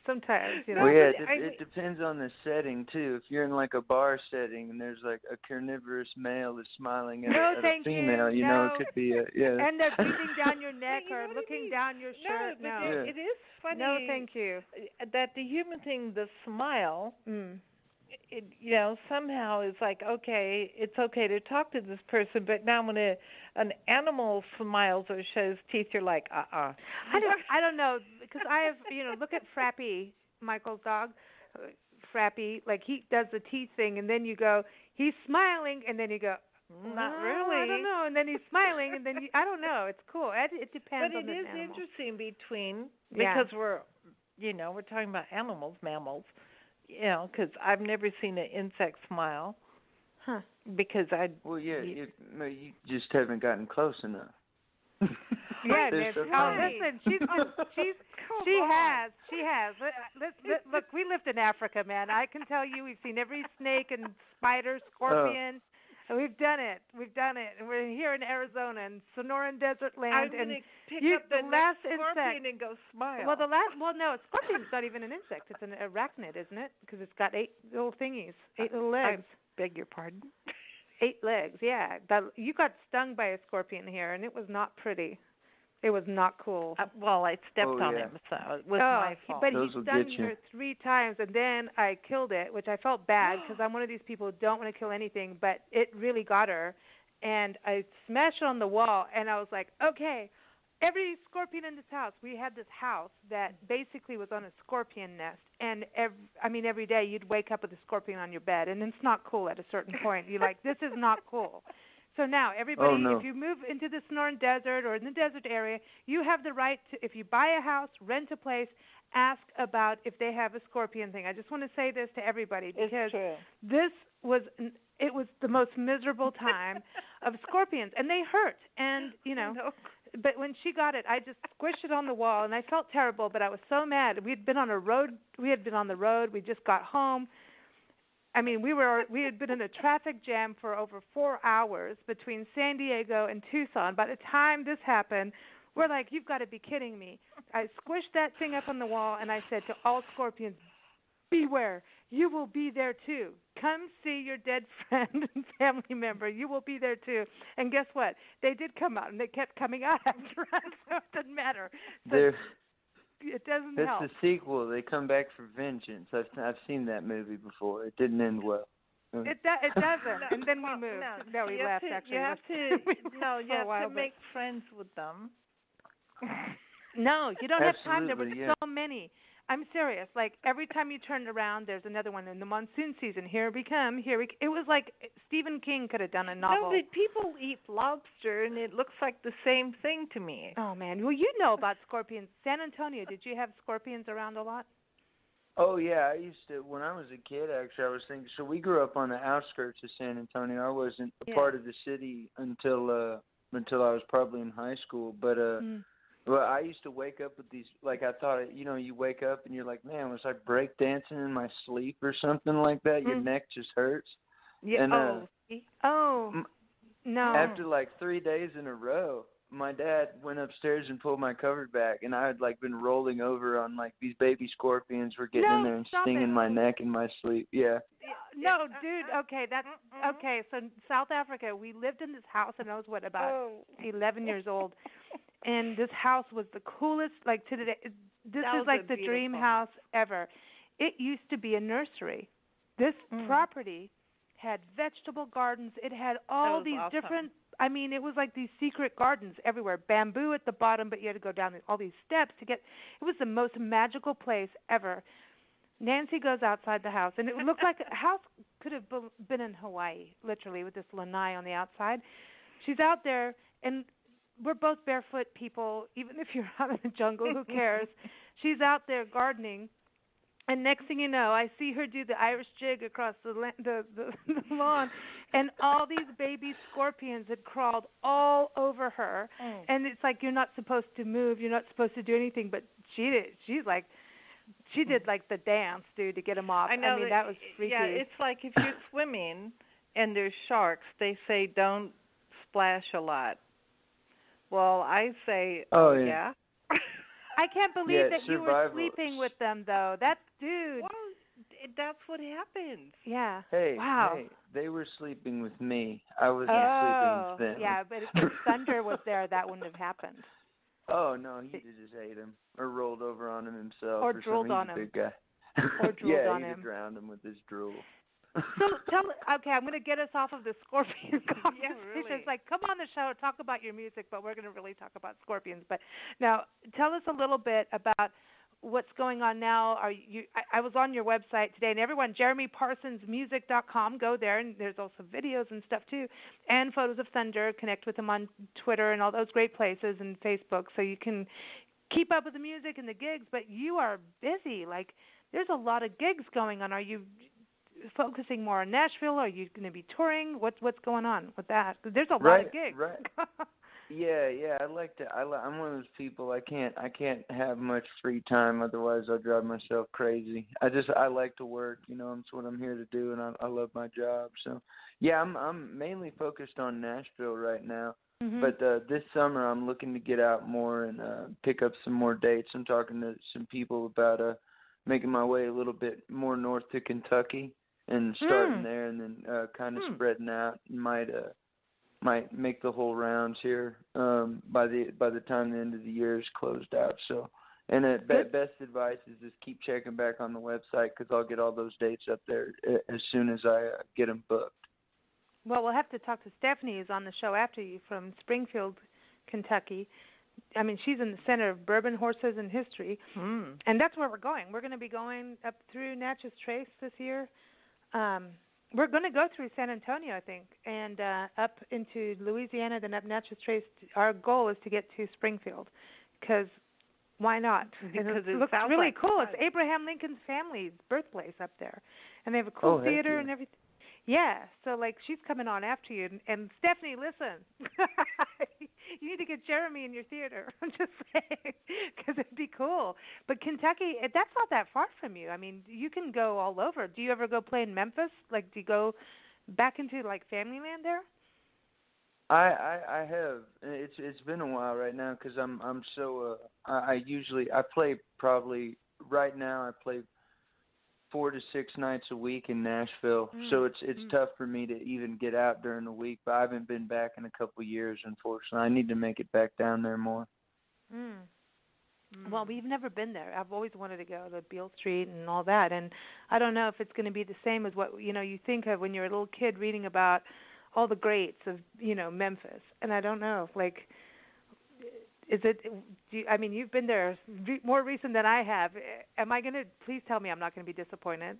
Sometimes, Well, yeah, it depends on the setting, too. If you're in, a bar setting and there's, a carnivorous male is smiling at a female, it could be And they're breathing down your neck or looking down your shirt. No. It is funny. No, thank you. That the human thing, the smile... It, somehow it's like, okay, it's okay to talk to this person, but now when an animal smiles or shows teeth, you're like, I don't know, because I have, look at Frappy, Michael's dog, Frappy, he does the teeth thing, and then you go, he's smiling, and then you go, not really. I don't know, and then he's smiling, and then I don't know. It's cool. It depends on the animal. But it is interesting because we're talking about animals, mammals. Because I've never seen an insect smile. Huh. Because you just haven't gotten close enough. Yeah, listen, she has. Look, we lived in Africa, man. I can tell you, we've seen every snake and spider, scorpion. And we've done it, and we're here in Arizona and Sonoran Desert Land. I'm going to pick up the last scorpion insect and go smile. Well, no, scorpion's not even an insect. It's an arachnid, isn't it? Because it's got 8 little thingies, 8 little legs. I beg your pardon? 8 legs, yeah. You got stung by a scorpion here, and it was not pretty. It was not cool. I stepped on him, so it was my fault. But he stung her 3 times, and then I killed it, which I felt bad because I'm one of these people who don't want to kill anything, but it really got her. And I smashed it on the wall, and I was like, okay, every scorpion in this house. We had this house that basically was on a scorpion nest, and every day you'd wake up with a scorpion on your bed, and it's not cool at a certain point. You're like, this is not cool. So now everybody, if you move into the Sonoran Desert or in the desert area, you have the right to, if you buy a house, rent a place, ask about if they have a scorpion thing. I just want to say this to everybody because this was it was the most miserable time of scorpions, and they hurt, and But when she got it, I just squished it on the wall, and I felt terrible. But I was so mad. We had been on the road. We just got home. I mean, we had been in a traffic jam for over 4 hours between San Diego and Tucson. By the time this happened, we're like, you've got to be kidding me. I squished that thing up on the wall, and I said to all scorpions, beware, you will be there too. Come see your dead friend and family member. You will be there too. And guess what? They did come out, and they kept coming out after us, so it doesn't matter. So it doesn't help. It's the sequel. They come back for vengeance. I've seen that movie before. It didn't end well. It doesn't. And then we moved. No, we left, actually. You have to make friends with them. No, you don't have time. There were yeah. so many. I'm serious. Like, every time you turned around, there's another one. In the monsoon season, here we come. It was like Stephen King could have done a novel. No, but people eat lobster, and it looks like the same thing to me. Oh, man. Well, you know about scorpions. San Antonio, did you have scorpions around a lot? Oh, yeah. I used to, when I was a kid, actually, I was thinking, so we grew up on the outskirts of San Antonio. I wasn't a part of the city until I was probably in high school. But well, I used to wake up with these, like, I thought, you wake up and you're like, man, was I break dancing in my sleep or something like that? Your neck just hurts. Yeah. And, no. After like 3 days in a row, my dad went upstairs and pulled my cover back, and I had like been rolling over on like these baby scorpions were getting in there and stinging my neck in my sleep. Yeah. No, dude. Okay, that's okay. So South Africa, we lived in this house, and I was about 11 years old. And this house was the coolest, like today. This is like the dream house ever. It used to be a nursery. This property had vegetable gardens. It had all these different, it was like these secret gardens everywhere. Bamboo at the bottom, but you had to go down all these steps to get, it was the most magical place ever. Nancy goes outside the house, and it looked like a house could have been in Hawaii, literally, with this lanai on the outside. She's out there, and we're both barefoot people. Even if you're out in the jungle, who cares? She's out there gardening, and next thing you know, I see her do the Irish jig across the lawn, and all these baby scorpions had crawled all over her. And it's like, you're not supposed to move, you're not supposed to do anything, but she did. She did like the dance, dude, to get them off. I know. That was freaky. Yeah, it's like if you're swimming and there's sharks, they say don't splash a lot. Well, I say, yeah. I can't believe that you were sleeping with them, though. Dude. Well, that's what happens. Yeah. Hey, wow. Hey, they were sleeping with me. I wasn't sleeping with them. Yeah, but if Thunder was there, that wouldn't have happened. Oh, no, he just ate him or rolled over on him himself. Or drooled on him. He's a big guy. Or drooled on him. Yeah, he drowned him with his drool. So I'm going to get us off of the scorpion conversation. Yeah, really. It's like, come on the show, talk about your music, but we're going to really talk about scorpions. But now, tell us a little bit about what's going on now. I was on your website today, and everyone, JeremyParsonsMusic.com, go there, and there's also videos and stuff too, and photos of Thunder. Connect with him on Twitter and all those great places, and Facebook, so you can keep up with the music and the gigs. But you are busy. Like, there's a lot of gigs going on. Are you focusing more on Nashville? Are you going to be touring? What's going on with that? 'Cause there's a lot of gigs. Right. Yeah. I'm one of those people. I can't have much free time. Otherwise, I'll drive myself crazy. I like to work. It's what I'm here to do, and I love my job. So, yeah, I'm mainly focused on Nashville right now. Mm-hmm. But this summer, I'm looking to get out more and pick up some more dates. I'm talking to some people about making my way a little bit more north to Kentucky. And starting there, and then kind of spreading out. Might make the whole rounds here by the time the end of the year is closed out. So, and best advice is just keep checking back on the website, because I'll get all those dates up there as soon as I get them booked. Well, we'll have to talk to Stephanie, who's on the show after you, from Springfield, Kentucky. I mean, she's in the center of bourbon, horses, and history, and that's where we're going. We're going to be going up through Natchez Trace this year. We're going to go through San Antonio, I think, and up into Louisiana, then up Natchez Trace. Our goal is to get to Springfield, because why not? Because it looks really like cool. It's Abraham Lincoln's family's birthplace up there, and they have a cool theater and everything. Yeah, so like she's coming on after you, and Stephanie, listen, you need to get Jeremy in your theater. I'm just saying, because it'd be cool. But Kentucky, that's not that far from you. I mean, you can go all over. Do you ever go play in Memphis? Like, do you go back into like family land there? I have. It's been a while right now because I'm so I play probably right now I play 4 to 6 nights a week in Nashville. So it's tough for me to even get out during the week, but I haven't been back in a couple of years, unfortunately. I need to make it back down there more. Well, we've never been there. I've always wanted to go to Beale Street and all that, and I don't know if it's going to be the same as what you think of when you're a little kid reading about all the greats of Memphis. And I don't know, like, is it? I mean, you've been there more recent than I have. Am I going to? Please tell me I'm not going to be disappointed.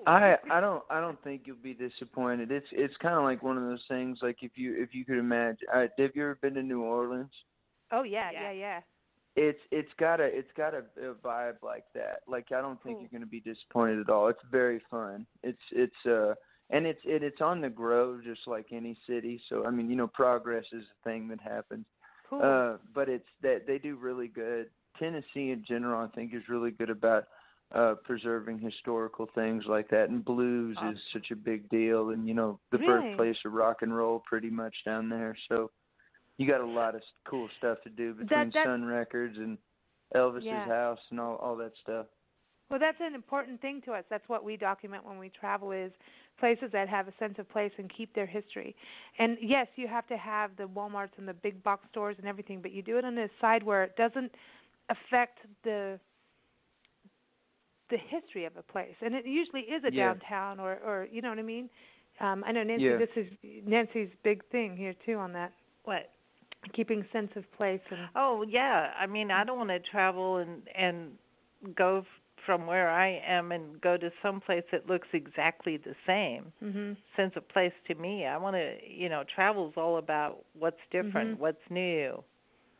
I don't think you'll be disappointed. It's kind of like one of those things. Like if you could imagine, have you ever been to New Orleans? Oh yeah. It's got a vibe like that. Like I don't think you're going to be disappointed at all. It's very fun. It's on the grow just like any city. So I mean, progress is a thing that happens. Cool. But it's that they do really good. Tennessee in general, I think, is really good about preserving historical things like that. And blues is such a big deal. And the birthplace of rock and roll, pretty much down there. So you got a lot of cool stuff to do between Sun Records and Elvis's house and all that stuff. Well, that's an important thing to us. That's what we document when we travel is places that have a sense of place and keep their history. And, yes, you have to have the Walmarts and the big box stores and everything, but you do it on a side where it doesn't affect the history of a place. And it usually is a downtown or you know what I mean? I know, Nancy, this is Nancy's big thing here, too, on that. What? Keeping sense of place. Oh, yeah. I mean, I don't want to travel and go from where I am and go to some place that looks exactly the same. Sense of place to me. I want to, travel's all about what's different, what's new.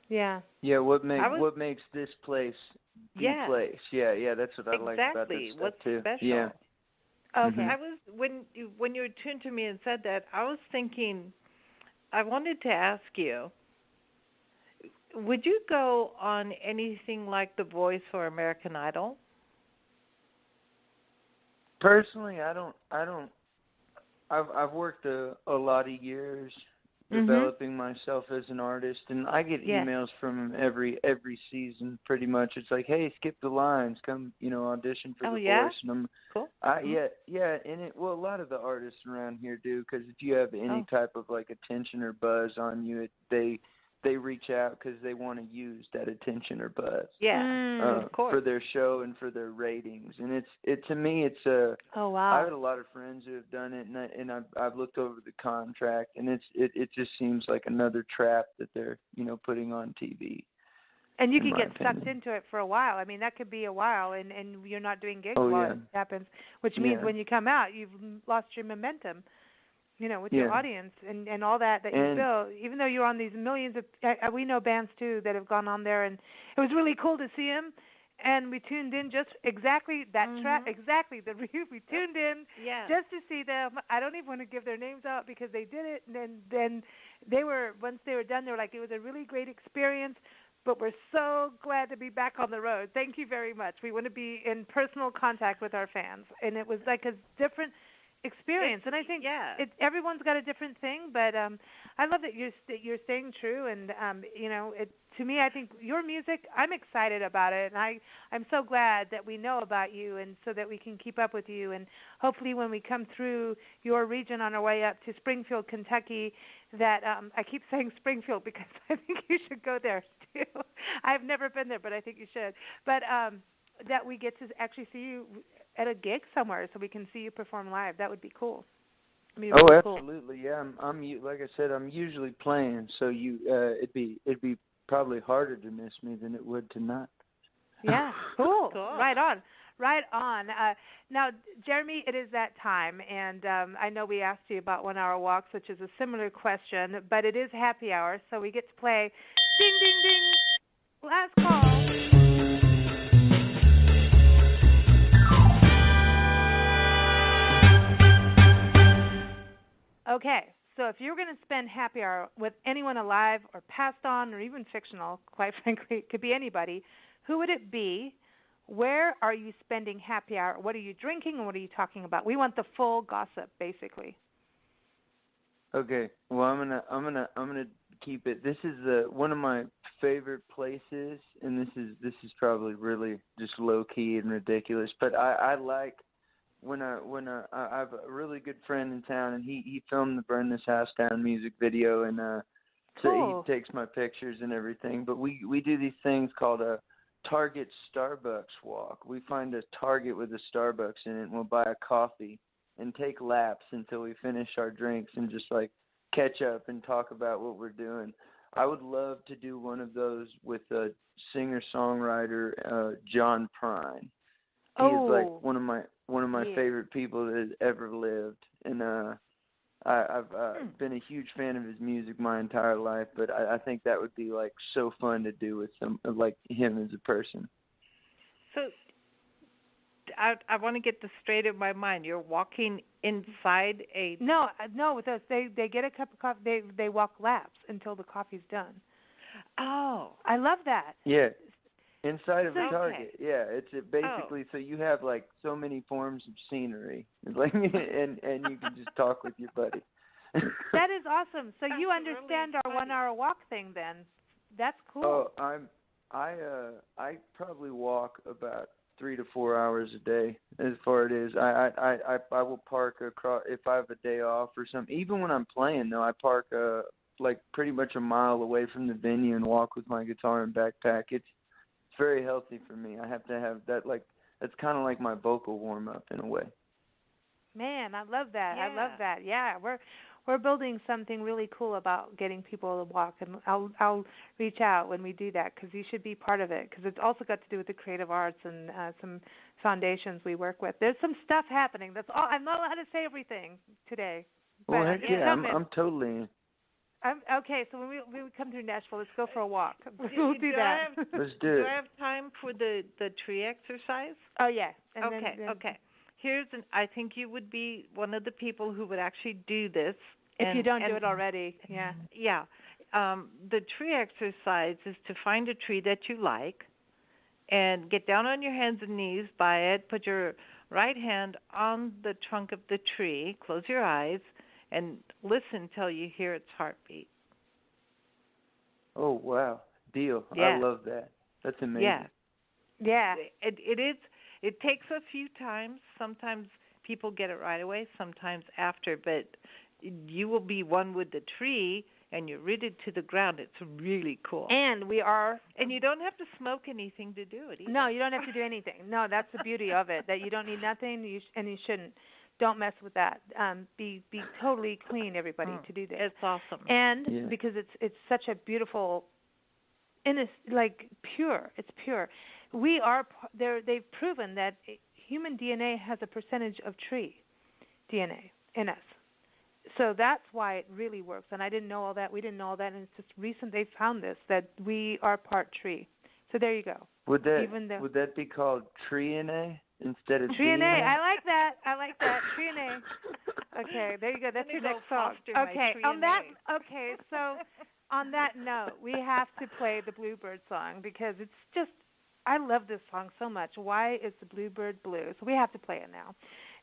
Yeah. Yeah, what makes this place the place. Yeah, that's what I like about this stuff what's too. Special. Yeah. Okay. I was when you tuned to me and said that, I was thinking I wanted to ask you, would you go on anything like The Voice or American Idol? Personally, I don't. I've worked a lot of years developing myself as an artist, and I get emails from every season. Pretty much, it's like, hey, skip the lines, come, audition for The Voice. And I'm cool. Yeah, and a lot of the artists around here do, because if you have any type of like attention or buzz on you, they reach out because they want to use that attention or buzz. Of course. For their show and for their ratings. And to me it's a oh wow. I have a lot of friends who have done it, and I've looked over the contract, and it just seems like another trap that they're putting on TV. And you can get sucked into it for a while. I mean, that could be a while, and you're not doing gigs while it happens, which means when you come out, you've lost your momentum. With your audience and all that you build, even though you're on these millions of, we know bands too that have gone on there, and it was really cool to see them, and we tuned in just exactly that track, exactly we tuned in just to see them. I don't even want to give their names out because they did it, and then they were, once they were done, they were like, it was a really great experience, but we're so glad to be back on the road. Thank you very much. We want to be in personal contact with our fans, and it was like a different experience, and I think everyone's got a different thing, but I love that you're staying true, and to me, I think your music, I'm excited about it, and I'm so glad that we know about you, and so that we can keep up with you, and hopefully when we come through your region on our way up to Springfield, Kentucky, that I keep saying Springfield because I think you should go there too. I've never been there, but I think you should, but that we get to actually see you at a gig somewhere, so we can see you perform live. That would be cool. Absolutely, cool. Yeah. I'm like I said, I'm usually playing, so it'd be probably harder to miss me than it would to not. Yeah, cool. Cool. Right on. Right on. Now, Jeremy, it is that time, and I know we asked you about 1 hour walks, which is a similar question, but it is happy hour, so we get to play ding, ding, ding, last call. Okay, so if you were going to spend happy hour with anyone alive or passed on or even fictional, quite frankly, it could be anybody, who would it be? Where are you spending happy hour? What are you drinking and what are you talking about? We want the full gossip, basically. Okay. Well, I'm gonna keep it. This is one of my favorite places, and this is probably really just low key and ridiculous. But I like when I have a really good friend in town, and he filmed the Burn This House Down music video, and Cool. so he takes my pictures and everything. But we do these things called a Target Starbucks walk. We find a Target with a Starbucks in it, and we'll buy a coffee and take laps until we finish our drinks and just like catch up and talk about what we're doing. I would love to do one of those with a singer-songwriter, John Prine. He is like one of my favorite people that has ever lived, and I've been a huge fan of his music my entire life, but I think that would be like so fun to do with some like him as a person. So I want to get this straight in my mind. You're walking inside a No, with us they get a cup of coffee. They walk laps until the coffee's done. Oh, I love that. Yeah. Inside of a Okay. Target, yeah, it's basically so you have like so many forms of scenery, like and you can just talk with your buddy. That is awesome. So you That's understand really our funny. 1 hour walk thing then. That's cool. Oh, I probably walk about 3 to 4 hours a day. As far it is, I will park across if I have a day off or something. Even when I'm playing, though, I park like pretty much a mile away from the venue and walk with my guitar and backpack. It's very healthy for me. I have to have that, like, that's kind of like my vocal warm up in a way. Man, I love that. Yeah. I love that. Yeah, we're building something really cool about getting people to walk, and I'll reach out when we do that because you should be part of it because it's also got to do with the creative arts and some foundations we work with. There's some stuff happening. That's all. I'm not allowed to say everything today. Well, but heck it's yeah, coming. I'm totally in. Okay, so when we come through Nashville, let's go for a walk. We'll do do that. Let's do it. I have time for the tree exercise? Oh yeah. And Okay. then, Okay. I think you would be one of the people who would actually do this. If you don't do it already, yeah. Yeah. The tree exercise is to find a tree that you like and get down on your hands and knees by it. Put your right hand on the trunk of the tree. Close your eyes and listen till you hear its heartbeat. Oh, wow. Deal. Yeah. I love that. That's amazing. Yeah. Yeah. It is. It takes a few times. Sometimes people get it right away, sometimes after, but you will be one with the tree and you're rooted to the ground. It's really cool. And we are. And you don't have to smoke anything to do it either. No, you don't have to do anything. No, that's the beauty of it, that you don't need nothing, and you shouldn't. Don't mess with that. Be totally clean, everybody, to do this. It's awesome. And because it's such a beautiful, like pure. It's pure. We are. They've proven that human DNA has a percentage of tree DNA in us. So that's why it really works. And I didn't know all that. We didn't know all that. And it's just recent they found this, that we are part tree. So there you go. Would that be called tree-na instead of tree-na? DNA? I like that. Tree-na. Okay, there you go. That's your next song. Okay, so on that note, we have to play the Bluebird song because it's just, I love this song so much. Why is the Bluebird blue? So we have to play it now.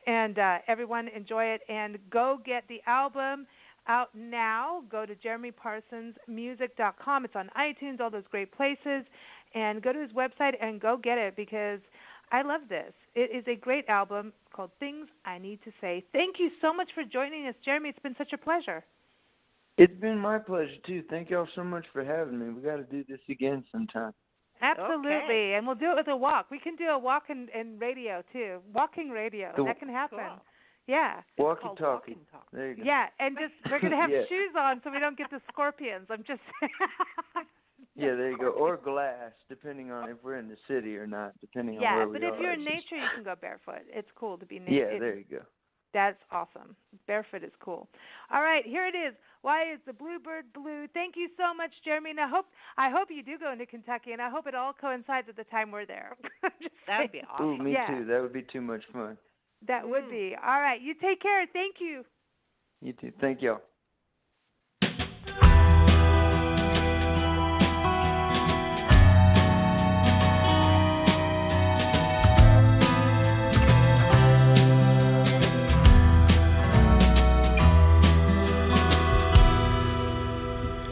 And everyone enjoy it. And go get the album out now. Go to JeremyParsonsMusic.com. It's on iTunes, all those great places. And go to his website and go get it because I love this. It is a great album called Things I Need to Say. Thank you so much for joining us, Jeremy. It's been such a pleasure. It's been my pleasure, too. Thank y'all so much for having me. We got to do this again sometime. Absolutely, Okay. and we'll do it with a walk. We can do a walk in radio, too. Walking radio. That can happen. Cool. Yeah. Walkie-talkie. There you go. Yeah, and just we're going to have Yeah. shoes on so we don't get the scorpions. I'm just Yeah, there you go. Or glass, depending on if we're in the city or not, depending on yeah, where we are. but if you're in nature, you can go barefoot. It's cool to be naked. Yeah, there you go. That's awesome. Barefoot is cool. All right, here it is. Why is the bluebird blue? Thank you so much, Jeremy. And I hope you do go into Kentucky, and I hope it all coincides at the time we're there. That would be awesome. Ooh, me too. That would be too much fun. That would be. All right, you take care. Thank you. You too. Thank y'all.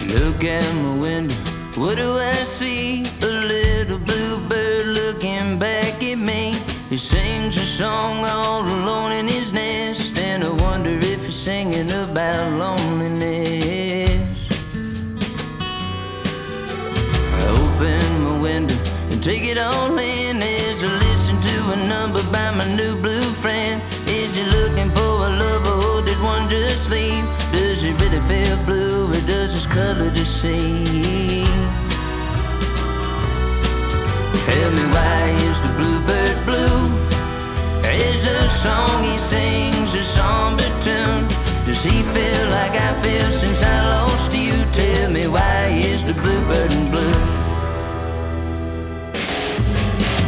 Look out my window, what do I see? A little bluebird looking back at me. He sings a song all alone in his nest, and I wonder if he's singing about loneliness. I open my window and take it all in as I listen to a number by my new blue friend. Is he looking for a lover, or did one just leave? Does he really feel blue, or does his color deceive? Tell me, why is the bluebird blue? Is the song he sings a somber tune? Does he feel like I feel since I lost you? Tell me, why is the bluebird blue?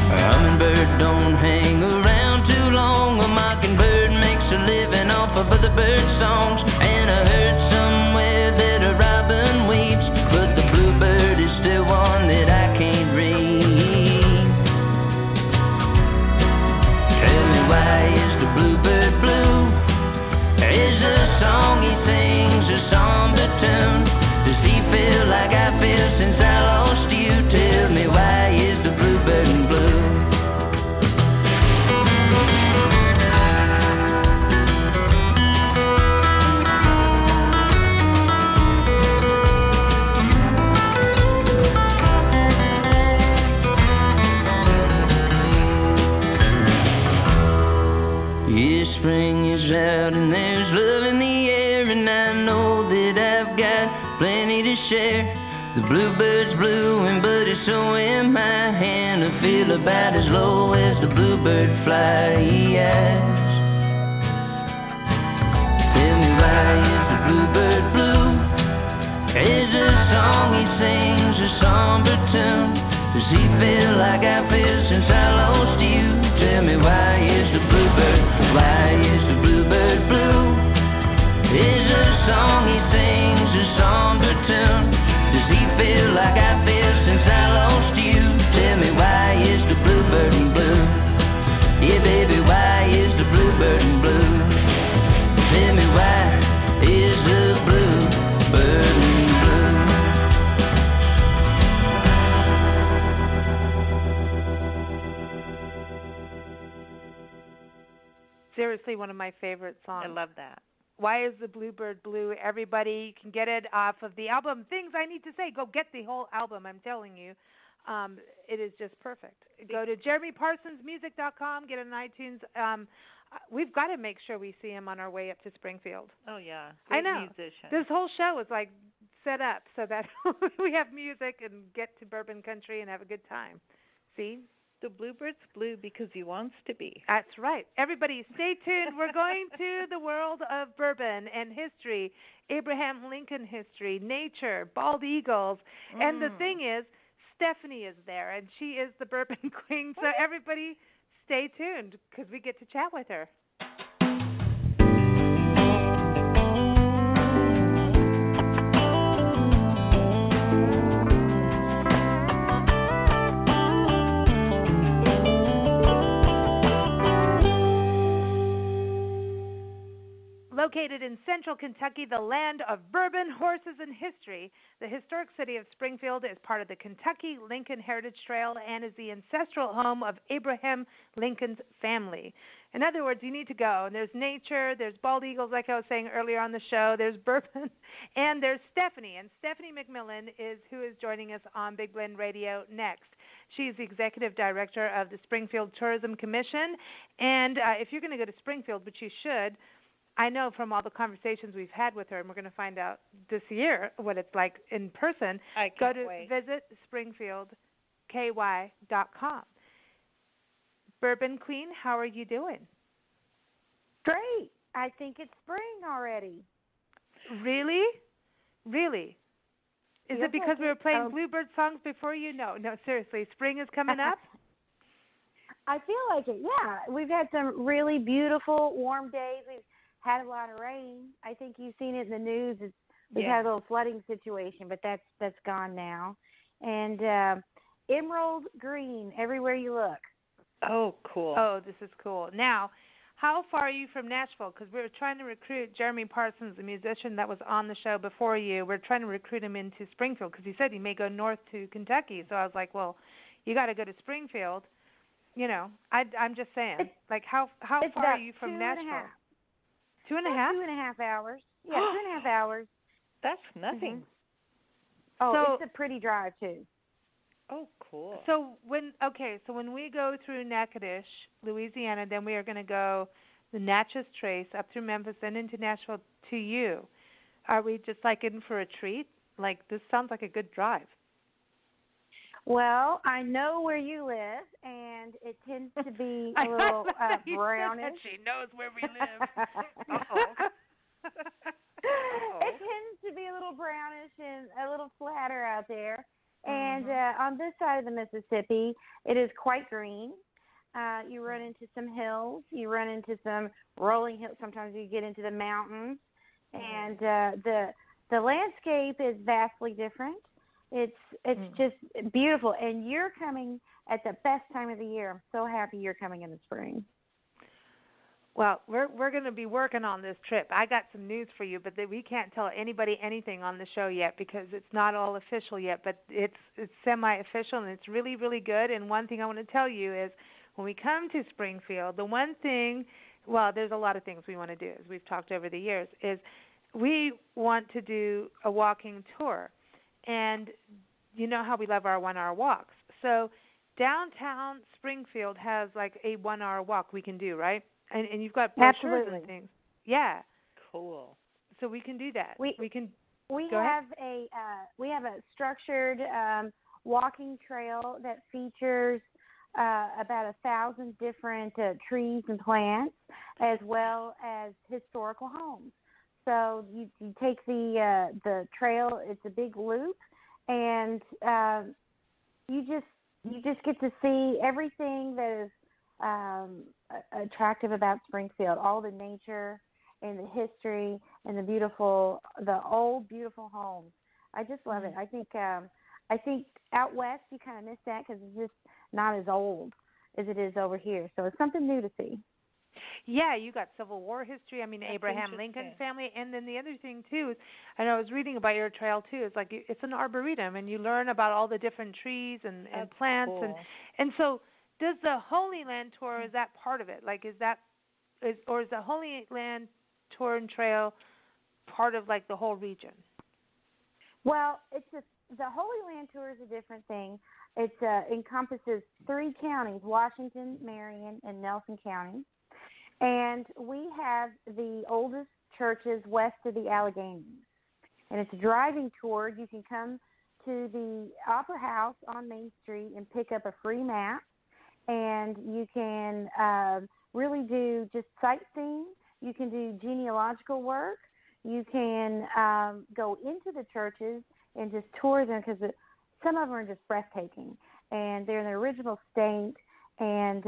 A hummingbird don't hang around too long. A mockingbird makes a living off of other bird songs. And I heard somewhere that a robin weeps, but the bluebird is still one that I can't read. Tell me, why is the bluebird blue? Is the song he sings a somber tune? Does he feel like I feel since I lost you? Tell me, why is the bluebird blue? Spring is out and there's love in the air, and I know that I've got plenty to share. The bluebird's blue, but so am I, and I feel about as low as the bluebird flies. Tell me, why is the bluebird blue? Is the song he sings a somber tune? Does he feel like I feel since I lost you? Tell me, why is the bluebird, why is the bluebird blue? Is the song he sings a somber tune? Does he feel like I feel since I lost you? Tell me, why is the bluebird blue? Yeah, baby, why is the bluebird blue? Tell me, why is the bluebird blue? Seriously, one of my favorite songs. I love that. Why is the bluebird blue? Everybody can get it off of the album Things I Need to Say. Go get the whole album, I'm telling you. It is just perfect. Go to jeremyparsonsmusic.com, get it on iTunes. We've got to make sure we see him on our way up to Springfield. Oh, yeah. I know. Musician. This whole show is like set up so that we have music and get to bourbon country and have a good time. See? The bluebird's blue because he wants to be. That's right. Everybody, stay tuned. We're going to the world of bourbon and history, Abraham Lincoln history, nature, bald eagles. And the thing is, Stephanie is there, and she is the bourbon queen. So everybody, stay tuned because we get to chat with her. Located in central Kentucky, the land of bourbon, horses, and history, the historic city of Springfield is part of the Kentucky Lincoln Heritage Trail and is the ancestral home of Abraham Lincoln's family. In other words, you need to go. And there's nature, there's bald eagles, like I was saying earlier on the show, there's bourbon, and there's Stephanie. And Stephanie McMillan is who is joining us on Big Blend Radio next. She's the executive director of the Springfield Tourism Commission. And if you're going to go to Springfield, which you should, I know from all the conversations we've had with her, and we're going to find out this year what it's like in person. I Go can't to wait. visit springfield-kentucky.com. Bourbon Queen, how are you doing? Great. I think it's spring already. Really? Really? Is it because we were playing Bluebird songs before you? No, seriously. Spring is coming up? I feel like it, yeah. We've had some really beautiful, warm days. We've had a lot of rain. I think you've seen it in the news. We've had a little flooding situation, but that's gone now. And emerald green everywhere you look. Oh, cool. Oh, this is cool. Now, how far are you from Nashville? Because we were trying to recruit Jeremy Parsons, the musician that was on the show before you. We're trying to recruit him into Springfield because he said he may go north to Kentucky. So I was like, well, you got to go to Springfield. You know, I'm just saying. How far are you from Nashville? 2.5? 2.5 hours. Yeah, 2.5 hours. That's nothing. Mm-hmm. Oh, it's a pretty drive too. Oh, cool. So when we go through Natchitoches, Louisiana, then we are going to go the Natchez Trace up through Memphis and into Nashville to you. Are we just like in for a treat? Like, this sounds like a good drive. Well, I know where you live, and it tends to be a little brownish. She knows where we live. It tends to be a little brownish and a little flatter out there. And on this side of the Mississippi, it is quite green. You run into some hills. You run into some rolling hills. Sometimes you get into the mountains. And the landscape is vastly different. It's just beautiful. And you're coming at the best time of the year. I'm so happy you're coming in the spring. Well, we're going to be working on this trip. I got some news for you, but we can't tell anybody anything on the show yet because it's not all official yet. But it's semi-official, and it's really, really good. And one thing I want to tell you is when we come to Springfield, the one thing, well, there's a lot of things we want to do, as we've talked over the years, is we want to do a walking tour. And you know how we love our 1-hour walks. So downtown Springfield has like a 1-hour walk we can do, right? And you've got brochures and things. Yeah. Cool. So we can do that. We have a structured walking trail that features about 1,000 different trees and plants, as well as historical homes. So you take the trail. It's a big loop, and you just get to see everything that is attractive about Springfield, all the nature and the history and the old beautiful homes. I just love it. I think out west you kind of miss that because it's just not as old as it is over here. So it's something new to see. Yeah, you got Civil War history. I mean, that's Abraham Lincoln's family, and then the other thing too is, and I was reading about your trail too. It's like it's an arboretum, and you learn about all the different trees and plants, cool. and so. Does the Holy Land tour, is that part of it? Like, is the Holy Land tour and trail part of like the whole region? Well, the Holy Land tour is a different thing. It encompasses 3 counties: Washington, Marion, and Nelson County. And we have the oldest churches west of the Alleghenies. And it's a driving tour. You can come to the Opera House on Main Street and pick up a free map. And you can really do just sightseeing. You can do genealogical work. You can go into the churches and just tour them because some of them are just breathtaking. And they're in the original state. And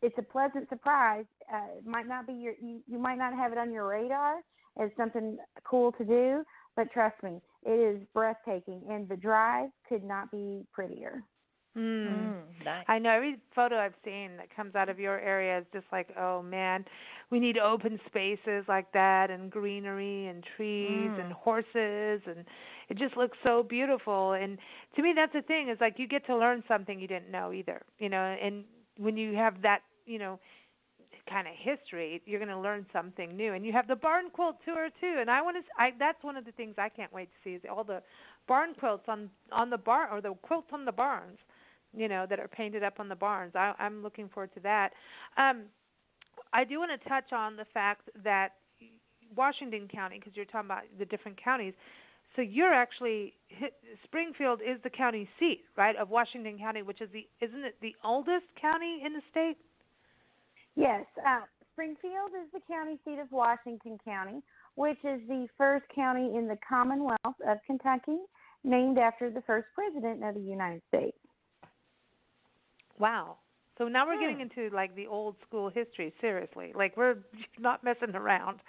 it's a pleasant surprise. It might not be you might not have it on your radar as something cool to do, but trust me, it is breathtaking. And the drive could not be prettier. Nice. I know every photo I've seen that comes out of your area is just like, oh man, we need open spaces like that and greenery and trees and horses, and it just looks so beautiful. And to me, that's the thing, is like you get to learn something you didn't know either, you know. And when you have that, you know, kind of history, you're going to learn something new. And you have the barn quilt tour too, and that's one of the things I can't wait to see is all the barn quilts on the barn, or the quilts on the barns, you know, that are painted up on the barns. I'm looking forward to that. I do want to touch on the fact that Washington County, because you're talking about the different counties, so you're actually, Springfield is the county seat, right, of Washington County, which is isn't it the oldest county in the state? Yes, Springfield is the county seat of Washington County, which is the first county in the Commonwealth of Kentucky, named after the first president of the United States. Wow. So now we're getting into like the old school history, seriously. Like we're not messing around.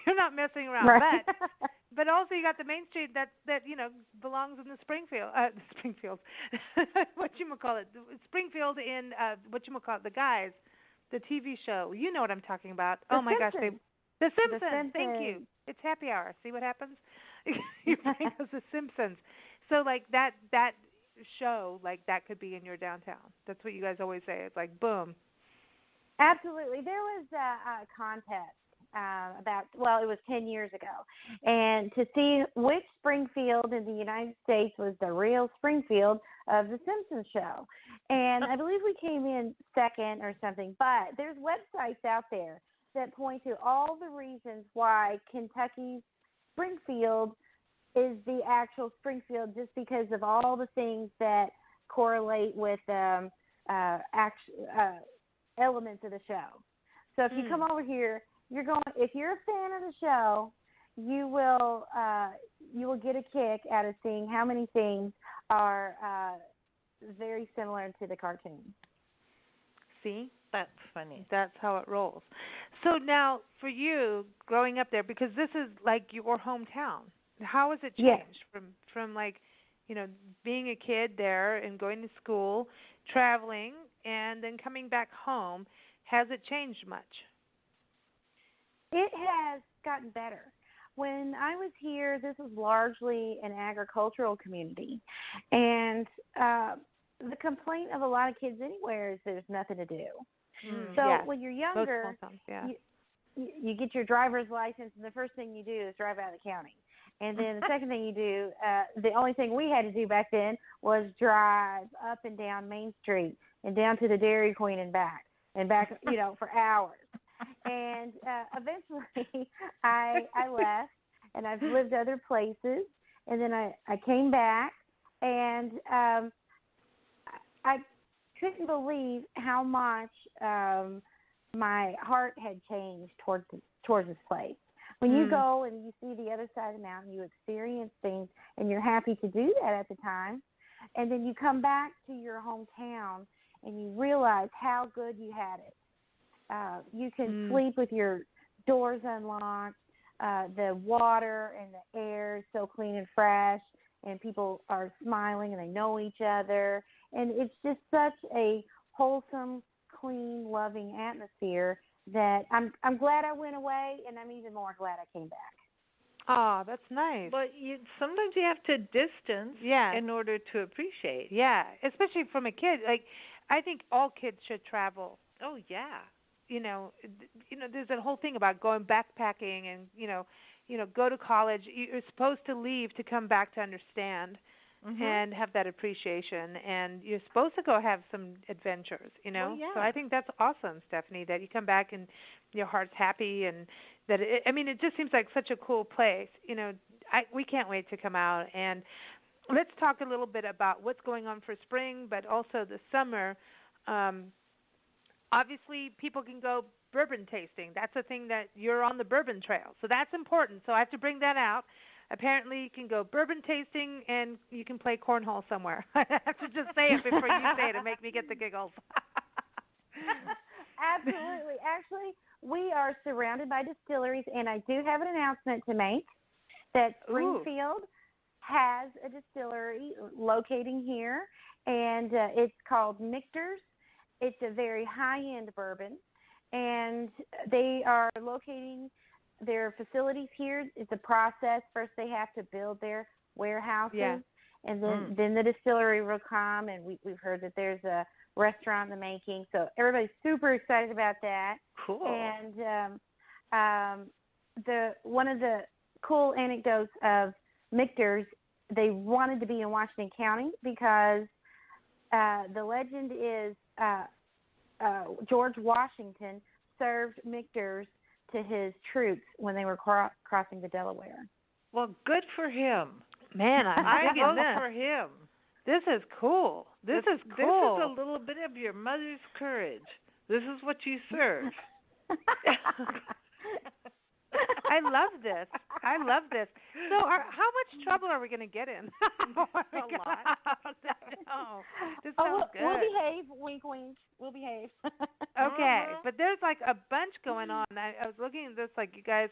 You're not messing around. Right. But also you got the Main Street that belongs in the Springfield Springfield in The Guys, the TV show. You know what I'm talking about. The Gosh, The Simpsons. The Simpsons. Thank you. It's happy hour. See what happens? You bring us The Simpsons. So like that show, like that could be in your downtown. That's what you guys always say. It's like boom. Absolutely. There was a contest it was 10 years ago, and to see which Springfield in the United States was the real Springfield of the Simpsons show. And I believe we came in second or something, but there's websites out there that point to all the reasons why Kentucky's Springfield is the actual Springfield, just because of all the things that correlate with elements of the show. So if you come over here, if you're a fan of the show, you will get a kick out of seeing how many things are very similar to the cartoon. See? That's funny. That's how it rolls. So now, for you, growing up there, because this is like your hometown, how has it changed from like, being a kid there and going to school, traveling, and then coming back home? Has it changed much? It has gotten better. When I was here, this was largely an agricultural community, and the complaint of a lot of kids anywhere is there's nothing to do. When you're younger, you get your driver's license, and the first thing you do is drive out of the county. And then the second thing you do, the only thing we had to do back then was drive up and down Main Street and down to the Dairy Queen and back, for hours. And eventually I left, and I've lived other places, and then I came back, and I couldn't believe how much my heart had changed towards this place. When you go and you see the other side of the mountain, you experience things, and you're happy to do that at the time, and then you come back to your hometown, and you realize how good you had it. You can sleep with your doors unlocked. The water and the air is so clean and fresh, and people are smiling and they know each other. And it's just such a wholesome, clean, loving atmosphere that I'm glad I went away, and I'm even more glad I came back. Oh, that's nice. But sometimes you have to distance in order to appreciate. Yeah, especially from a kid. Like, I think all kids should travel. Oh, yeah. There's that whole thing about going backpacking and, go to college. You're supposed to leave to come back to understand and have that appreciation. And you're supposed to go have some adventures, Oh, yeah. So I think that's awesome, Stephanie, that you come back and your heart's happy, and that it just seems like such a cool place. We can't wait to come out. And let's talk a little bit about what's going on for spring, but also the summer. Obviously, people can go bourbon tasting. That's a thing that you're on the bourbon trail. So that's important. So I have to bring that out. Apparently, you can go bourbon tasting, and you can play cornhole somewhere. I have to just say it before you say it and make me get the giggles. Absolutely. Actually, we are surrounded by distilleries, and I do have an announcement to make that Springfield has a distillery locating here, and it's called Michter's. It's a very high-end bourbon, and they are locating their facilities here. It's a process. First, they have to build their warehouses, and then the distillery will come, and we've heard that there's a restaurant in the making. So everybody's super excited about that. Cool. And one of the cool anecdotes of Michter's, they wanted to be in Washington County because the legend is George Washington served Michter's to his troops when they were crossing the Delaware. Well, good for him. Man, I I'm digging vote this. for him. This is cool. This is This cool. is a little bit of your mother's courage. This is what you serve. I love this. I love this. So, how much trouble are we going to get in? A lot. No, this sounds good. We'll behave. Wink, wink. We'll behave. Okay, but there's like a bunch going on. I was looking at this, like you guys,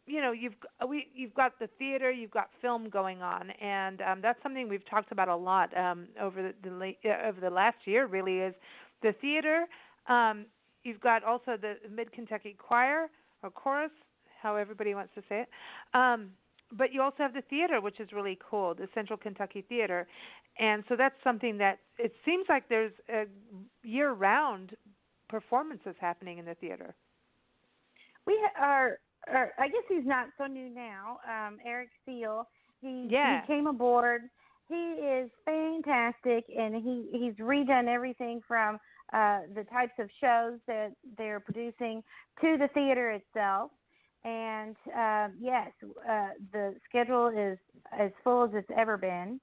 you've got the theater, you've got film going on, and that's something we've talked about a lot over the last year. Really, is the theater. You've got also the Mid-Kentucky Choir or Chorus, how everybody wants to say it. But you also have the theater, which is really cool, the Central Kentucky Theater. And so that's something that it seems like there's a year-round performances happening in the theater. We are, I guess he's not so new now, Eric Seal. He came aboard. He is fantastic, and he's redone everything from the types of shows that they're producing to the theater itself. And yes, the schedule is as full as it's ever been.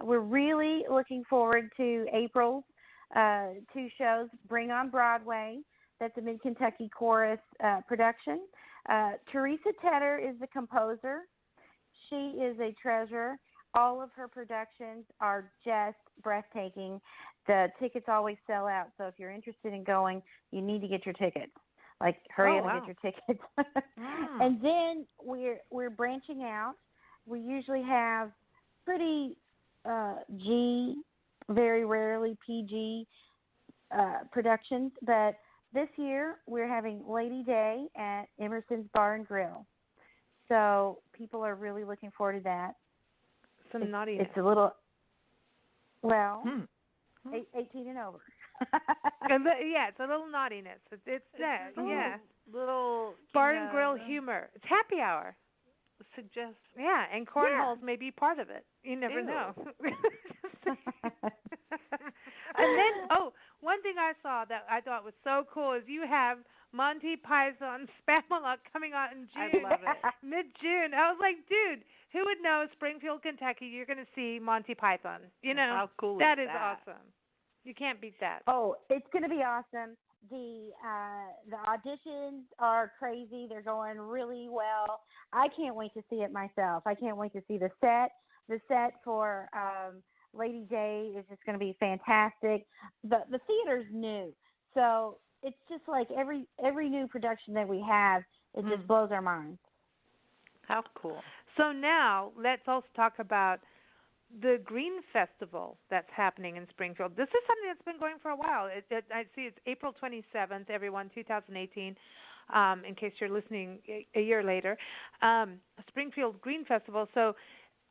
We're really looking forward to April's two shows, Bring on Broadway. That's a Mid-Kentucky Chorus production. Teresa Tedder is the composer. She is a treasure. All of her productions are just breathtaking. The tickets always sell out, so if you're interested in going, you need to get your tickets. Like, hurry up and get your tickets. And then we're branching out. We usually have pretty G, very rarely PG productions, but this year we're having Lady Day at Emerson's Bar and Grill. So people are really looking forward to that. Some naughtiness. It's a little, 18 and over. Yeah, it's a little naughtiness. It's that. Yeah. Little Bar and Grill humor. It's happy hour. Suggest. Yeah, and cornholes may be part of it. You never know. And then, one thing I saw that I thought was so cool is you have Monty Python Spamalot coming out in June. I love it. Mid-June. I was like, dude, who would know Springfield, Kentucky, you're going to see Monty Python? You know, how cool that is is that? awesome. You can't beat that. Oh, it's going to be awesome. The auditions are crazy. They're going really well. I can't wait to see it myself. I can't wait to see the set. The set for Lady Day is just going to be fantastic. The theater's new, so it's just like every new production that we have, it just blows our minds. How cool. So now let's also talk about the Green Festival that's happening in Springfield. This is something that's been going for a while. I see it's April 27th, everyone, 2018, in case you're listening a year later. Springfield Green Festival. So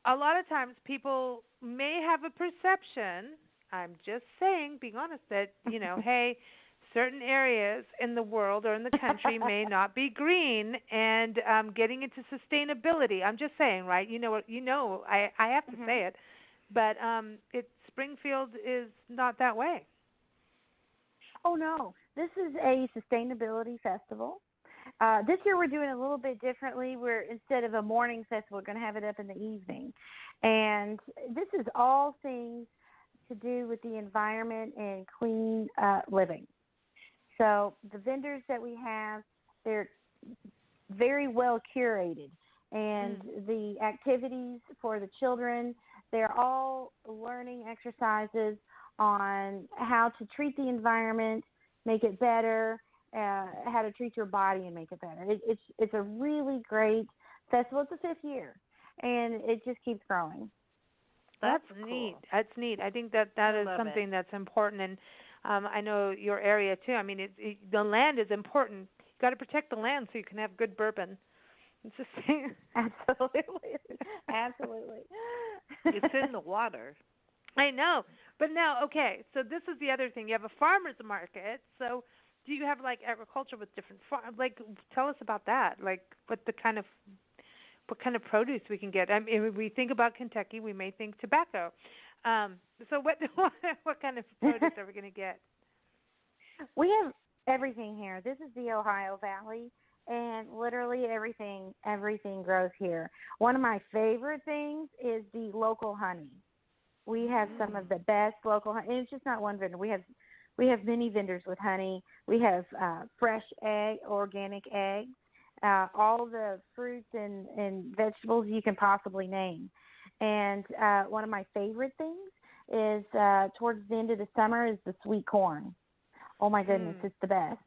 a lot of times people may have a perception, I'm just saying, being honest, that, hey, certain areas in the world or in the country may not be green, and getting into sustainability. I'm just saying, right? I have to say it, but Springfield is not that way. Oh no, this is a sustainability festival. This year we're doing a little bit differently. We're, instead of a morning festival, we're going to have it up in the evening, and this is all things to do with the environment and clean living. So the vendors that we have, they're very well curated, and the activities for the children, they're all learning exercises on how to treat the environment, make it better, how to treat your body and make it better. It's a really great festival. It's the 5th year, and it just keeps growing. That's cool. neat. That's neat. I think that is something that's important, and I know your area too. I mean, the land is important. You got to protect the land so you can have good bourbon. It's just Absolutely. It's in the water. I know, but now, okay. So this is the other thing. You have a farmers market. So do you have like agriculture with different farms? Like, tell us about that. Like, what kind of produce we can get? I mean, if we think about Kentucky, we may think tobacco. So what kind of produce are we going to get? We have everything here. This is the Ohio Valley, and literally everything grows here. One of my favorite things is the local honey. We have some of the best local honey. And it's just not one vendor. We have many vendors with honey. We have fresh organic eggs, all the fruits and vegetables you can possibly name. And one of my favorite things is towards the end of the summer is the sweet corn. Oh my goodness, it's the best.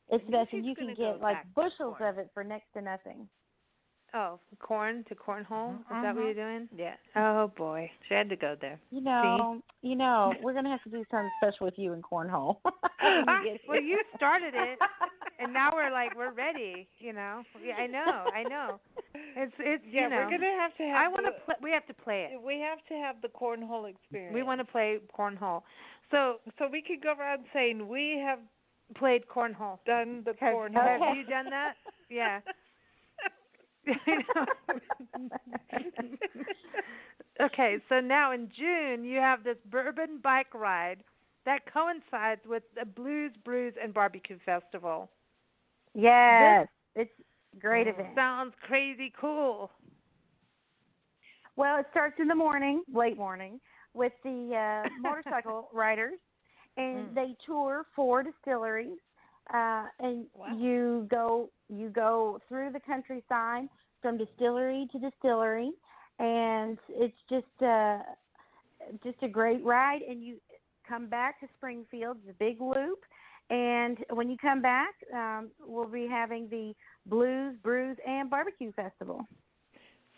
It's the best, and you can get like bushels of it for next to nothing. Oh, corn to cornhole? Is that what you're doing? Yeah. Oh boy, She had to go there. You know, we're gonna have to do something special with you in cornhole. Well, you started it, and now we're ready. Yeah, I know. It's Yeah, we're gonna have to have. We have to play it. We have to have the cornhole experience. We want to play cornhole. So we could go around saying we have played cornhole. Done the cornhole. Have you done that? Yeah. Okay, so now in June you have this bourbon bike ride that coincides with the Blues, Brews, and Barbecue Festival. Yes, it's a great event. Sounds crazy cool. Well, it starts in the morning, late morning, with the motorcycle riders, and they tour 4 distilleries. And you go through the countryside from distillery to distillery, and it's just a great ride. And you come back to Springfield, it's a big loop. And when you come back, we'll be having the Blues, Brews, and Barbecue Festival.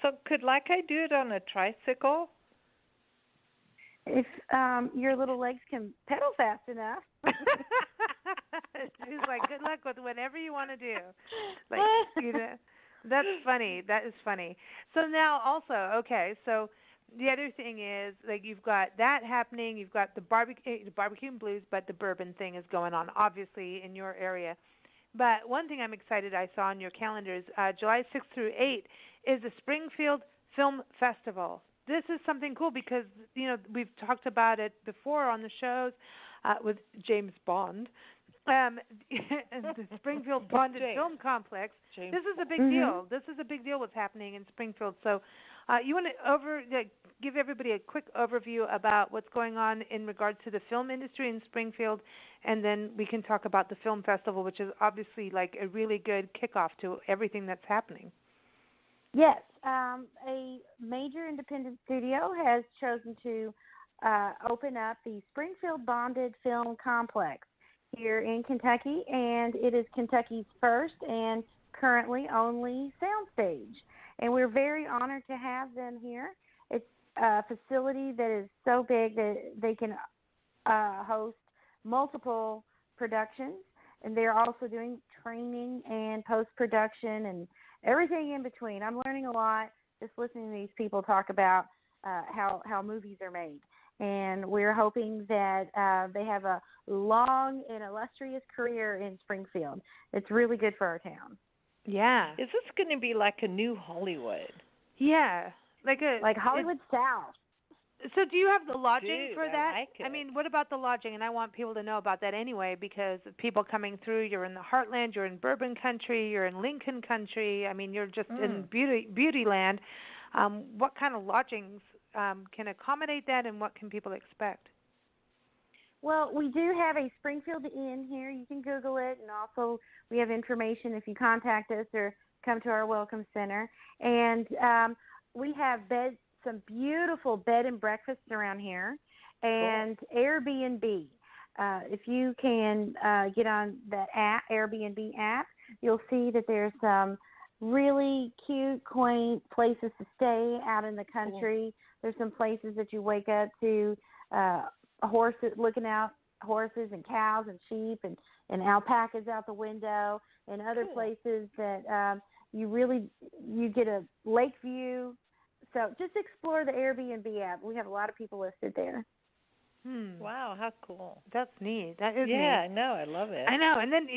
So could I do it on a tricycle? If your little legs can pedal fast enough. She's like, good luck with whatever you want to do. That's funny. That is funny. So now also, okay, so the other thing is, you've got that happening. You've got the barbecue and blues, but the bourbon thing is going on, obviously, in your area. But one thing I'm excited I saw on your calendars, July 6th through 8th, is the Springfield Film Festival. This is something cool because, we've talked about it before on the shows with James Bond. And the Springfield Bonded Film Complex. This is a big deal. This is a big deal what's happening in Springfield. So you want to give everybody a quick overview about what's going on in regard to the film industry in Springfield, and then we can talk about the film festival, which is obviously a really good kickoff to everything that's happening. Yes. A major independent studio has chosen to open up the Springfield Bonded Film Complex here in Kentucky, and it is Kentucky's first and currently only soundstage. And we're very honored to have them here. It's a facility that is so big that they can host multiple productions, and they're also doing training and post-production and everything in between. I'm learning a lot just listening to these people talk about how movies are made. And we're hoping that they have a long and illustrious career in Springfield. It's really good for our town. Yeah. Is this going to be like a new Hollywood? Yeah. Like Hollywood South. So do you have the lodging for that? I like it. I mean, what about the lodging? And I want people to know about that anyway, because people coming through, you're in the heartland, you're in bourbon country, you're in Lincoln country. I mean, you're just in beauty land. What kind of lodgings can accommodate that, and what can people expect? Well, we do have a Springfield Inn here. You can Google it, and also we have information if you contact us or come to our Welcome Center. And we have some beautiful bed and breakfasts around here, and Airbnb. If you can get on that Airbnb app, you'll see that there's some really cute, quaint places to stay out in the country. There's some places that you wake up to horses, looking out horses and cows and sheep and alpacas out the window, and other places that you get a lake view. So just explore the Airbnb app. We have a lot of people listed there. Wow, how cool. That's neat. That is neat. Yeah, I know. I love it. I know. And then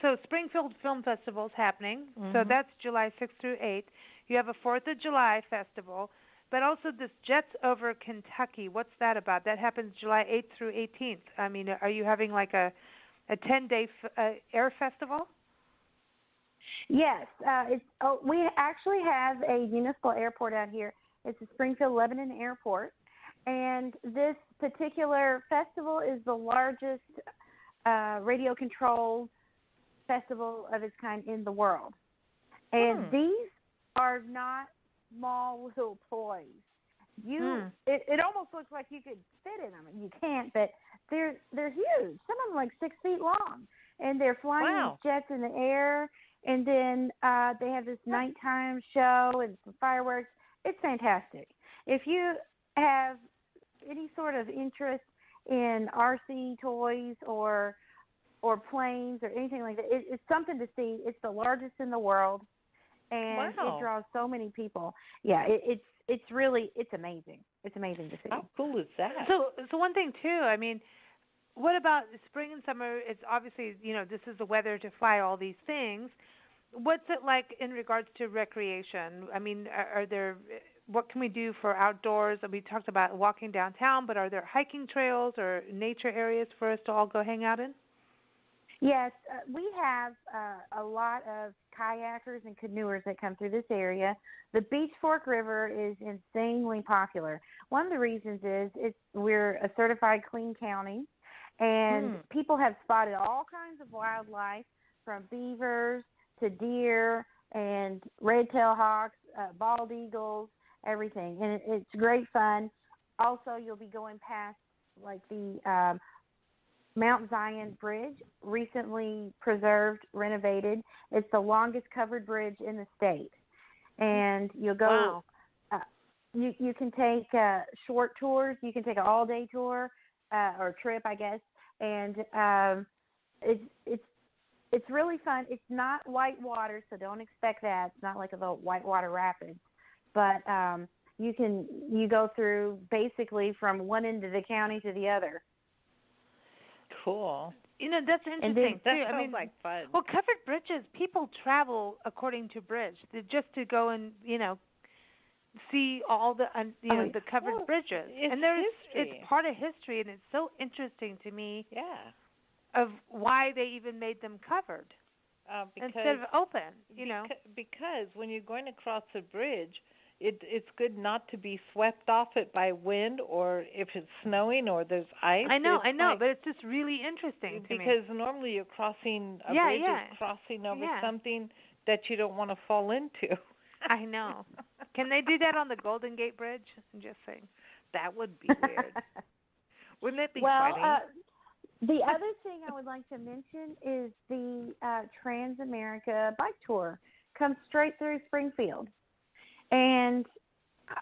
so Springfield Film Festival is happening. So that's July 6th through 8th. You have a 4th of July festival, but also this Jets Over Kentucky. What's that about? That happens July 8th through 18th. I mean, are you having like a a 10-day air festival? Yes, we actually have a municipal airport out here. It's the Springfield-Lebanon Airport, and this particular festival is the largest radio-controlled festival of its kind in the world. And these are not small little toys. It almost looks like you could fit in them, and you can't, but they're huge. Some of them like 6 feet long, and they're flying these jets in the air. And then they have this nighttime show and some fireworks. It's fantastic. If you have any sort of interest in RC toys or planes or anything like that, it's something to see. It's the largest in the world, and it draws so many people. Yeah, it's amazing. It's amazing to see. How cool is that? So one thing too, I mean, what about spring and summer? It's obviously, this is the weather to fly all these things. What's it like in regards to recreation? I mean, what can we do for outdoors? We talked about walking downtown, but are there hiking trails or nature areas for us to all go hang out in? Yes, we have a lot of kayakers and canoers that come through this area. The Beach Fork River is insanely popular. One of the reasons is we're a certified clean county, and people have spotted all kinds of wildlife, from beavers to deer and red-tailed hawks, bald eagles, everything. And it's great fun. Also, you'll be going past like the Mount Zion Bridge, recently preserved, renovated. It's the longest covered bridge in the state. And you'll go, you can take short tours. You can take an all-day tour or trip, I guess. And it's really fun. It's not white water, so don't expect that. It's not like a little whitewater rapids. But you go through basically from one end of the county to the other. Cool. That's interesting that too. Sounds like fun. Well, covered bridges, people travel according to bridge just to go and see all the the covered bridges. It's it's part of history, and it's so interesting to me. Yeah. Of why they even made them covered instead of open, Because when you're going across a bridge, it's good not to be swept off it by wind, or if it's snowing or there's ice. I know, but it's just really interesting to me. Because normally you're crossing a bridge is crossing over something that you don't want to fall into. I know. Can they do that on the Golden Gate Bridge? I'm just saying. That would be weird. Wouldn't it be funny? The other thing I would like to mention is the Trans-America Bike Tour comes straight through Springfield. And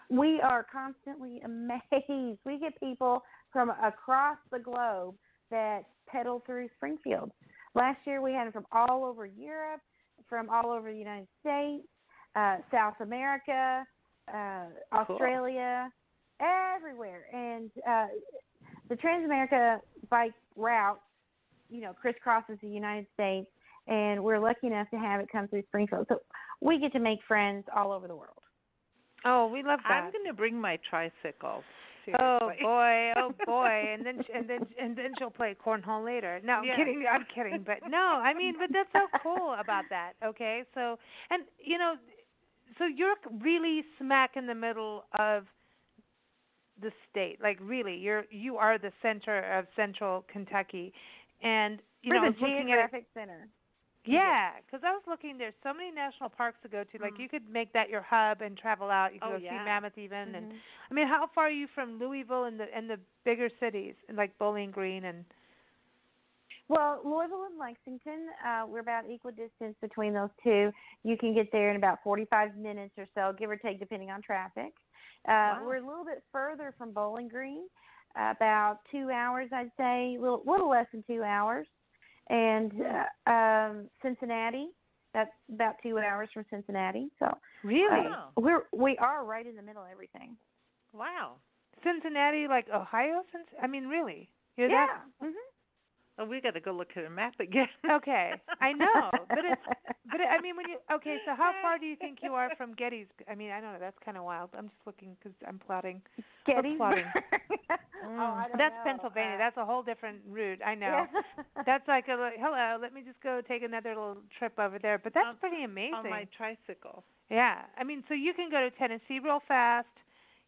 we are constantly amazed. We get people from across the globe that pedal through Springfield. Last year we had them from all over Europe, from all over the United States, South America, Australia, everywhere. And the Trans-America Bike route, crisscrosses the United States, and we're lucky enough to have it come through Springfield. So we get to make friends all over the world. Oh, we love that. I'm going to bring my tricycle. Seriously. Oh boy, and then she'll play cornhole later. No, I'm kidding, but no, but that's so cool about that. Okay, so so you're really smack in the middle of the state, like really, you are the center of Central Kentucky, and we're the geographic center. Yeah, because I was looking. There's so many national parks to go to. Like you could make that your hub and travel out. You could go see Mammoth even, and how far are you from Louisville and the bigger cities, and like Bowling Green and? Well, Louisville and Lexington, we're about equal distance between those two. You can get there in about 45 minutes or so, give or take, depending on traffic. We're a little bit further from Bowling Green, about 2 hours, I'd say, a little less than 2 hours. And Cincinnati, that's about 2 hours from Cincinnati. So really, we are right in the middle of everything. Wow, Cincinnati, like Ohio? Really? You're yeah. That? Oh, we got to go look at a map again. Okay, I know, I mean, okay, so how far do you think you are from Gettysburg? I mean, I don't know, that's kind of wild. I'm just looking because I'm plotting. Gettysburg. I don't that's know. Pennsylvania. That's a whole different route. I know. Yeah. That's like hello. Let me just go take another little trip over there. But that's pretty amazing. On my tricycle. Yeah, I mean, so you can go to Tennessee real fast,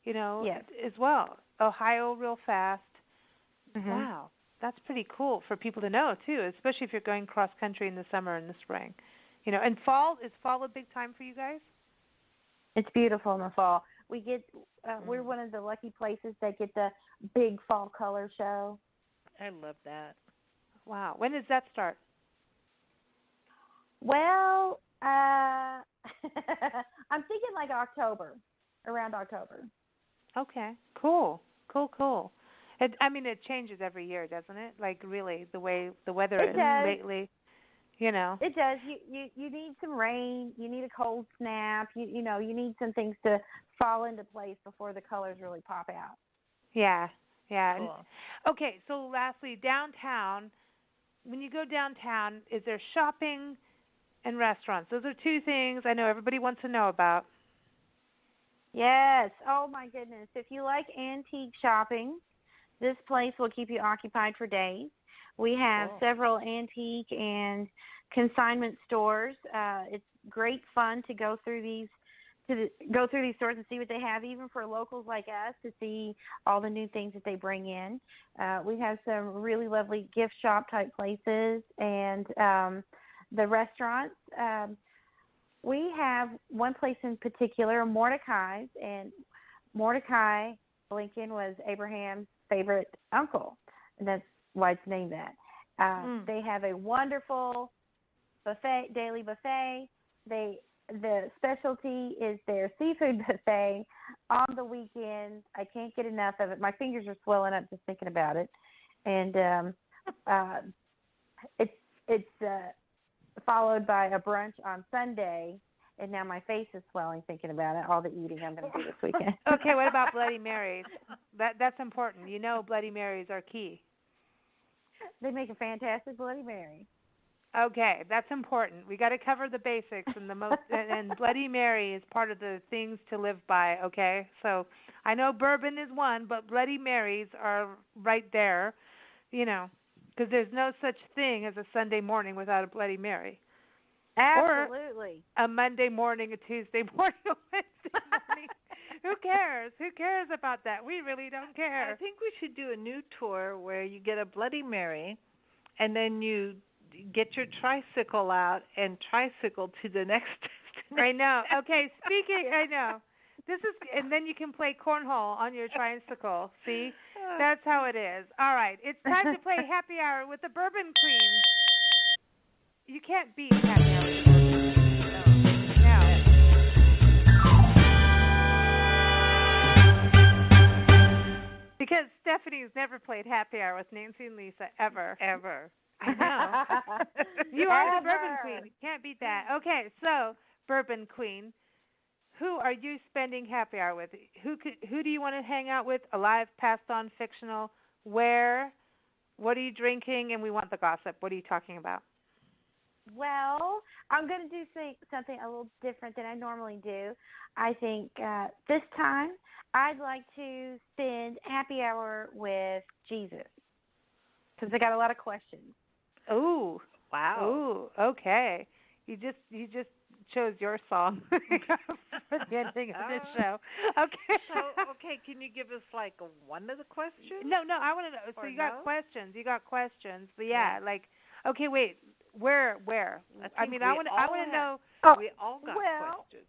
yes. as well. Ohio real fast. Mm-hmm. Wow. That's pretty cool for people to know too, especially if you're going cross country in the summer and the spring. And fall, is fall a big time for you guys? It's beautiful in the fall. We get we're one of the lucky places that get the big fall color show. I love that. Wow. When does that start? Well, I'm thinking like October, around October. Okay. Cool. It changes every year, doesn't it? Like really, the way the weather is lately. It does. You need some rain. You need a cold snap. You need some things to fall into place before the colors really pop out. Yeah. Cool. Okay. So lastly, downtown. When you go downtown, is there shopping and restaurants? Those are two things I know everybody wants to know about. Yes. Oh my goodness. If you like antique shopping, this place will keep you occupied for days. We have several antique and consignment stores. It's great fun to go through these stores and see what they have, even for locals like us, to see all the new things that they bring in. We have some really lovely gift shop type places, and the restaurants. We have one place in particular, Mordecai's, and Mordecai Lincoln was Abraham's favorite uncle, and that's why it's named that. They have a wonderful buffet, daily buffet. The specialty is their seafood buffet on the weekends. I can't get enough of it. My fingers are swelling up just thinking about it, and it's followed by a brunch on Sunday. And now my face is swelling thinking about it, all the eating I'm going to do this weekend. Okay, what about Bloody Marys? That's important. Bloody Marys are key. They make a fantastic Bloody Mary. Okay, that's important. We got to cover the basics, and and Bloody Mary is part of the things to live by. Okay, so I know bourbon is one, but Bloody Marys are right there. Because there's no such thing as a Sunday morning without a Bloody Mary. Absolutely. Or a Monday morning, a Tuesday morning, a Wednesday morning. Who cares? Who cares about that? We really don't care. I think we should do a new tour where you get a Bloody Mary, and then you get your tricycle out and tricycle to the next destination. I know. Okay, I know. And then you can play cornhole on your tricycle. See? That's how it is. All right. It's time to play Happy Hour with the Bourbon Queen. You can't beat Happy Hour with the Bourbon Queen. No. Because Stephanie's never played Happy Hour with Nancy and Lisa, ever. Ever. I know. You are the Bourbon Queen. You can't beat that. Okay, so, Bourbon Queen, who are you spending Happy Hour with? Who do you want to hang out with? Alive, passed on, fictional? Where? What are you drinking? And we want the gossip. What are you talking about? Well, I'm going to do something a little different than I normally do. I think this time I'd like to spend Happy Hour with Jesus, because I got a lot of questions. Ooh, wow. Ooh, okay. You just chose your song for the ending of this show. Okay. Okay, can you give us like one of the questions? No, I want to know. So you got questions. But yeah, like, okay, wait. Where? I want to know. We all got questions.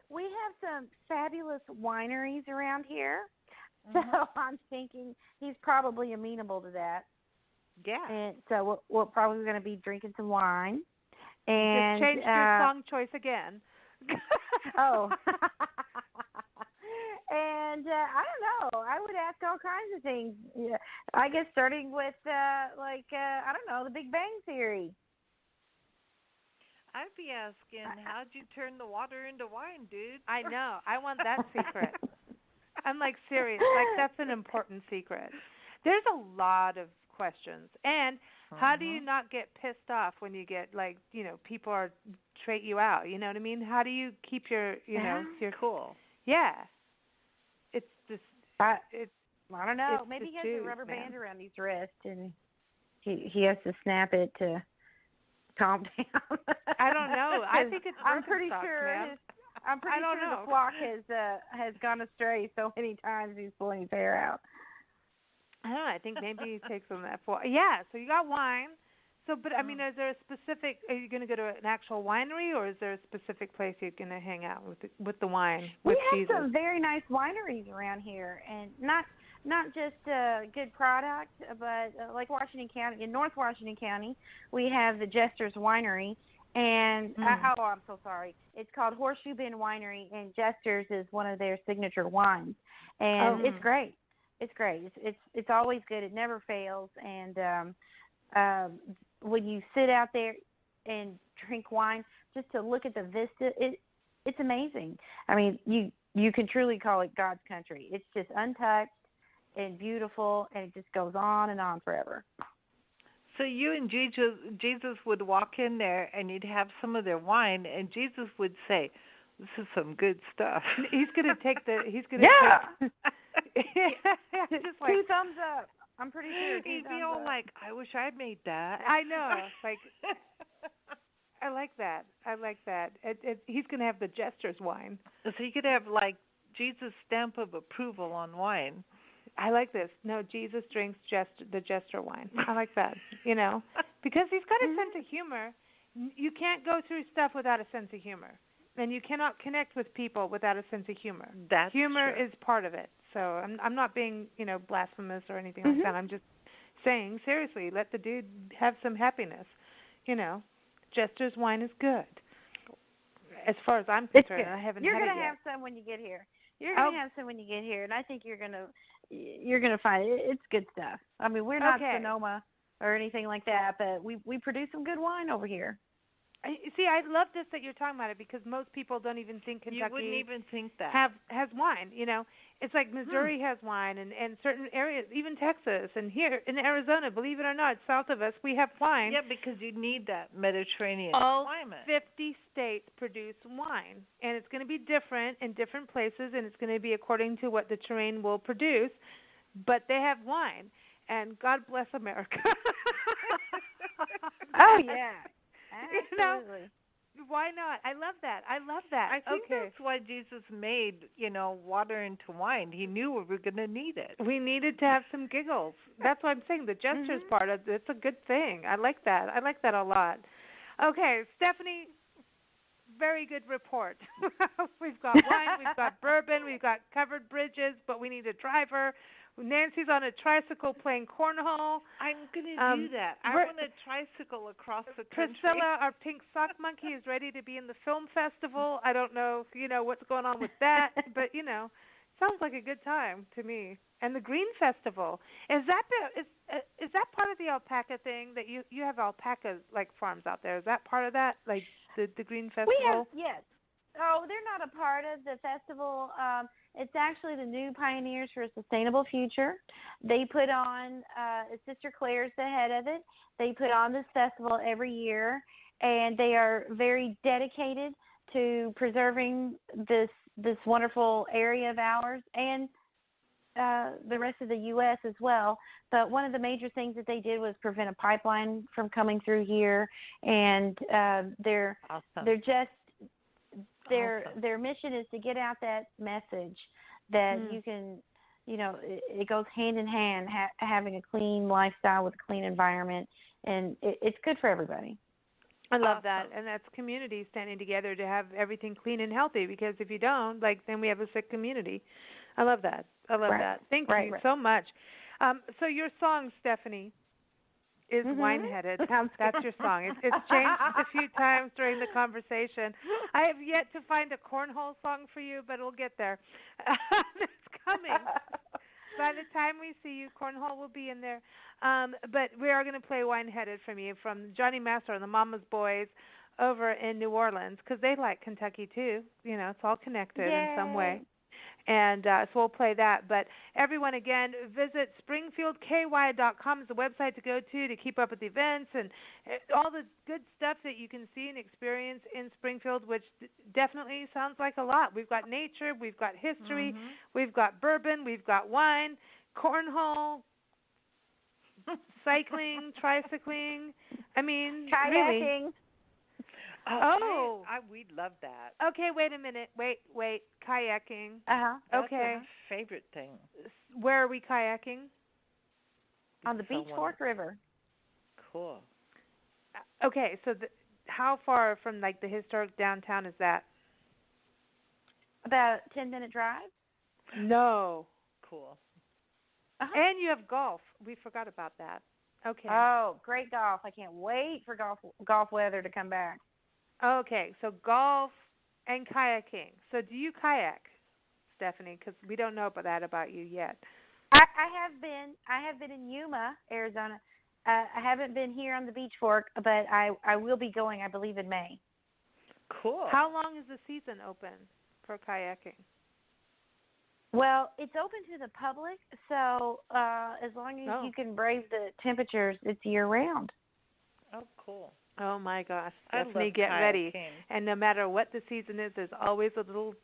We have some fabulous wineries around here, so I'm thinking he's probably amenable to that. Yeah. And so we're probably going to be drinking some wine. And just changed your song choice again. Oh. And I don't know. I would ask all kinds of things. Yeah, I guess starting with I don't know, the Big Bang Theory. I'd be asking, how'd you turn the water into wine, dude? I know. I want that secret. I'm like serious. Like that's an important secret. There's a lot of questions. And how do you not get pissed off when you get, like, people are treat you out? You know what I mean? How do you keep your, your cool? Yeah. It's just, I don't know. it's Maybe the he has truth, a rubber man. band around his wrist, and he has to snap it to calm down. I don't know. I think it's I'm pretty Birkenstocks, sure man. the flock has gone astray so many times he's pulling his hair out. I don't know. I think maybe he takes them that far. Yeah. So you got wine. So, but I mean, is there a specific? Are you going to go to an actual winery, or is there a specific place you're going to hang out with the wine? We have Jesus? some very nice wineries around here, and not just good product, but like Washington County, in North Washington County, we have the Jester's Winery, and I'm so sorry. It's called Horseshoe Bend Winery, and Jester's is one of their signature wines, and it's great. It's great. It's always good. It never fails, and when you sit out there and drink wine, just to look at the vista, it's amazing. I mean, you can truly call it God's country. It's just untouched and beautiful, and it just goes on and on forever. So you and Jesus would walk in there, and you'd have some of their wine, and Jesus would say, "This is some good stuff." He's going to take the. He's going to just like 2 thumbs up. I'm pretty sure. He'd be all like, "I wish I made that." I know. Like, I like that. I like that. He's going to have the Jester's wine. So you could have, like, Jesus' stamp of approval on wine. I like this. No, Jesus drinks the Jester wine. I like that. Because he's got a sense of humor. You can't go through stuff without a sense of humor, and you cannot connect with people without a sense of humor. That's humor true. is part of it. So I'm not being blasphemous or anything like that. I'm just saying seriously, let the dude have some happiness. Jester's wine is good. As far as I'm concerned, I haven't had it yet. You're gonna have some when you get here. You're gonna have some when you get here, and I think you're gonna find it. It's good stuff. I mean, we're not Sonoma or anything like that, but we produce some good wine over here. See, I love this that you're talking about it, because most people don't even think Kentucky you wouldn't even think that has wine. It's like Missouri has wine, and certain areas, even Texas, and here in Arizona, believe it or not, south of us, we have wine. Yeah, because you need that Mediterranean climate. 50 states produce wine, and it's going to be different in different places, and it's going to be according to what the terrain will produce, but they have wine, and God bless America. Oh, yeah. Absolutely. Why not? I love that. I think that's why Jesus made, water into wine. He knew we were going to need it. We needed to have some giggles. That's what I'm saying. The Jester's part of it's a good thing. I like that. I like that a lot. Okay, Stephanie, very good report. We've got wine, we've got bourbon, we've got covered bridges, but we need a driver. Nancy's on a tricycle playing cornhole. I'm going to do that. I want a tricycle across the country. Priscilla, our pink sock monkey, is ready to be in the film festival. I don't know if what's going on with that, but sounds like a good time to me. And the Green Festival, is that part of the alpaca thing, that you have alpaca like farms out there? Is that part of that, like the Green Festival? We have, yes. Oh, they're not a part of the festival. It's actually the New Pioneers for a Sustainable Future. They put on, Sister Claire's the head of it. They put on this festival every year, and they are very dedicated to preserving this wonderful area of ours and the rest of the U.S. as well. But one of the major things that they did was prevent a pipeline from coming through here, and they're just their mission is to get out that message that you can, it goes hand in hand, having a clean lifestyle with a clean environment, and it's good for everybody. I love that, and that's community standing together to have everything clean and healthy, because if you don't, then we have a sick community. I love that. That. Thank you so much. So your song, Stephanie, is Wine-Headed. That's your song. It's changed a few times during the conversation. I have yet to find a cornhole song for you, but we'll get there. It's coming. By the time we see you, cornhole will be in there. But we are going to play Wine-Headed from you, from Johnny Master and the Mama's Boys over in New Orleans, because they like Kentucky too. It's all connected in some way. And so we'll play that. But everyone, again, visit springfield-kentucky.com is the website to go to keep up with the events and all the good stuff that you can see and experience in Springfield, which definitely sounds like a lot. We've got nature, we've got history, we've got bourbon, we've got wine, cornhole, cycling, tricycling. I mean, kayaking. Really. Oh, we'd love that. Okay, wait a minute. Wait. Kayaking. That's Okay. my favorite thing. Where are we kayaking? On the Beach Fork River. Cool. Okay, so how far from like the historic downtown is that? About a 10-minute drive. No. Cool. And you have golf. We forgot about that. Okay. Oh, great golf. I can't wait for golf weather to come back. Okay, so golf and kayaking. So do you kayak, Stephanie? Because we don't know about that about you yet. I have been. I have been in Yuma, Arizona. I haven't been here on the Beach Fork, but I will be going, I believe, in May. Cool. How long is the season open for kayaking? Well, it's open to the public, so as long as you can brave the temperatures, it's year-round. Oh, cool. Oh, my gosh. I Stephanie, love get ready. kayaking. And no matter what the season is, there's always a little,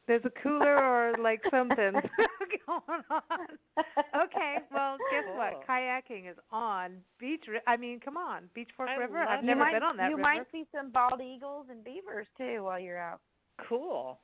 there's a cooler or like something going on. Okay, well, guess what? Kayaking is on come on, Beach Fork River. I've never been on that river. You might see some bald eagles and beavers, too, while you're out. Cool.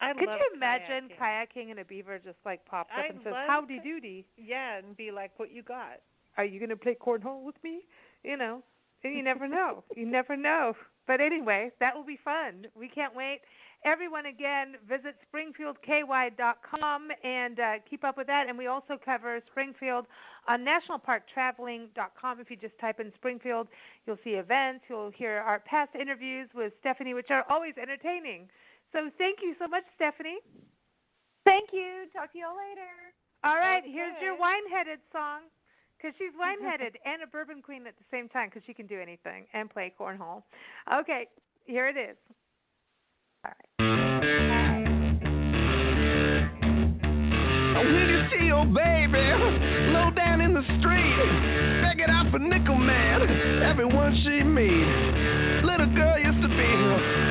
Could you imagine kayaking and a beaver just like pops up and says, howdy doody? Yeah, and be like, what you got? Are you going to play cornhole with me? And you never know. You never know. But anyway, that will be fun. We can't wait. Everyone, again, visit springfield-kentucky.com and keep up with that. And we also cover Springfield on nationalparktraveling.com. If you just type in Springfield, you'll see events. You'll hear our past interviews with Stephanie, which are always entertaining. So thank you so much, Stephanie. Thank you. Talk to you all later. All right, Here's your wine-headed song, because she's wine-headed and a bourbon queen at the same time, because she can do anything and play cornhole. Okay, here it is. All right. When you see your baby low down in the street, begging out for nickel, man, everyone she meet. Little girl used to be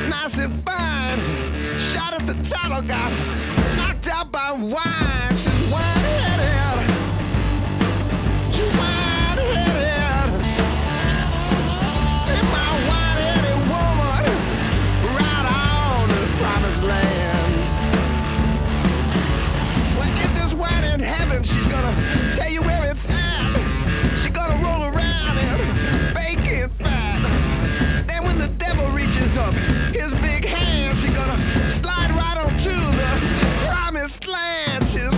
nice and fine, shot at the title, got knocked out by wine. She's wine-headed, she's wine-headed, and my wine-headed woman right on the promised land. Well, if this wine in heaven, she's gonna tell you where it's at. She's gonna roll around and bake it fat. Then when the devil reaches up his big hand, she's gonna slide right on to the promised land. She's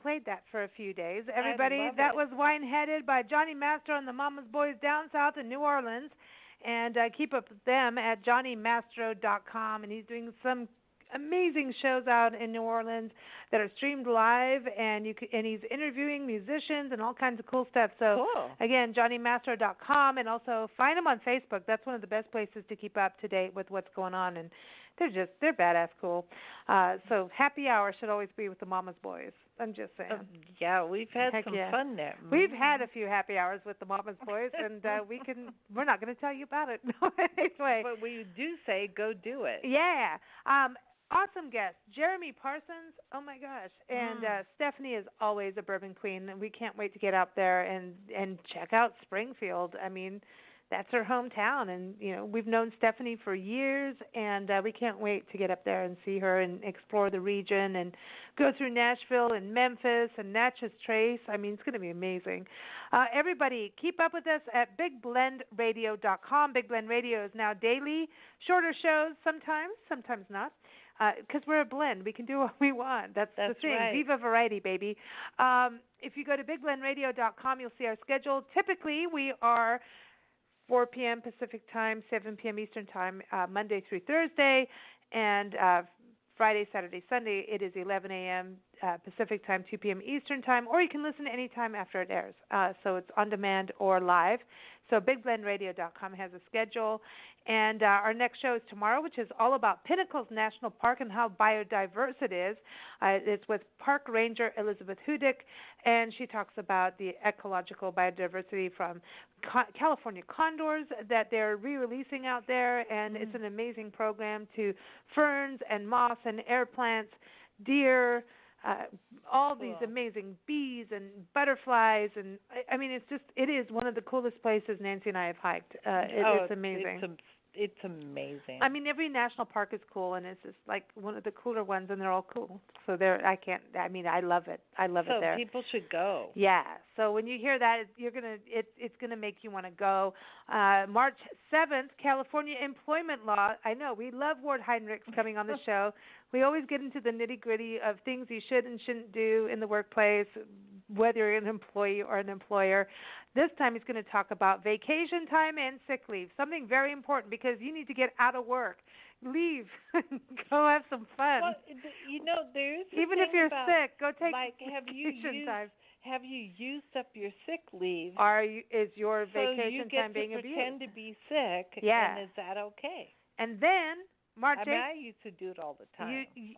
played that for a few days. Everybody, that it. was Wine-Headed by Johnny Mastro and the Mama's Boys down south in New Orleans. And keep up with them at johnnymastro.com. And he's doing some amazing shows out in New Orleans that are streamed live, and he's interviewing musicians and all kinds of cool stuff. So again, johnnymastro.com, and also find him on Facebook. That's one of the best places to keep up to date with what's going on, and they're badass cool. So happy hour should always be with the Mama's Boys. I'm just saying. Yeah, we've had some fun there. We've had a few happy hours with the Mama's Boys, and we're not going to tell you about it. Anyway. But we do say go do it. Yeah. Awesome guest, Jeremy Parsons. Oh my gosh! And Stephanie is always a bourbon queen, and we can't wait to get out there and check out Springfield. I mean, that's her hometown, and we've known Stephanie for years, and we can't wait to get up there and see her and explore the region and go through Nashville and Memphis and Natchez Trace. I mean, it's going to be amazing. Everybody, keep up with us at BigBlendRadio.com. Big Blend Radio is now daily, shorter shows sometimes not. Because we're a blend. We can do what we want. That's the thing. Right. Viva variety, baby. If you go to BigBlendRadio.com, you'll see our schedule. Typically, we are 4 p.m. Pacific time, 7 p.m. Eastern time, Monday through Thursday, and Friday, Saturday, Sunday, it is 11 a.m. Pacific time, 2 p.m. Eastern time, or you can listen any time after it airs. So it's on demand or live. So BigBlendRadio.com has a schedule. And our next show is tomorrow, which is all about Pinnacles National Park and how biodiverse it is. It's with Park Ranger Elizabeth Hudick, and she talks about the ecological biodiversity from California condors that they're re-releasing out there, and it's an amazing program to ferns and moss and air plants, deer, all these amazing bees and butterflies, and I mean, it is one of the coolest places Nancy and I have hiked. It's amazing. It's amazing. I mean, every national park is cool, and it's just like one of the cooler ones, and they're all cool. So I love it. I love it there. So people should go. Yeah. So when you hear that, it's gonna make you want to go. March 7th, California employment law. I know we love Ward Heinrichs coming on the show. We always get into the nitty-gritty of things you should and shouldn't do in the workplace, whether you're an employee or an employer. This time he's going to talk about vacation time and sick leave, something very important because you need to get out of work. Leave. Go have some fun. Well, there's even if you're sick, go take vacation time. Have you used up your sick leave? Is your vacation time being abused? So you get to pretend to be sick, yeah. And is that okay? And then March 8th, I used to do it all the time. You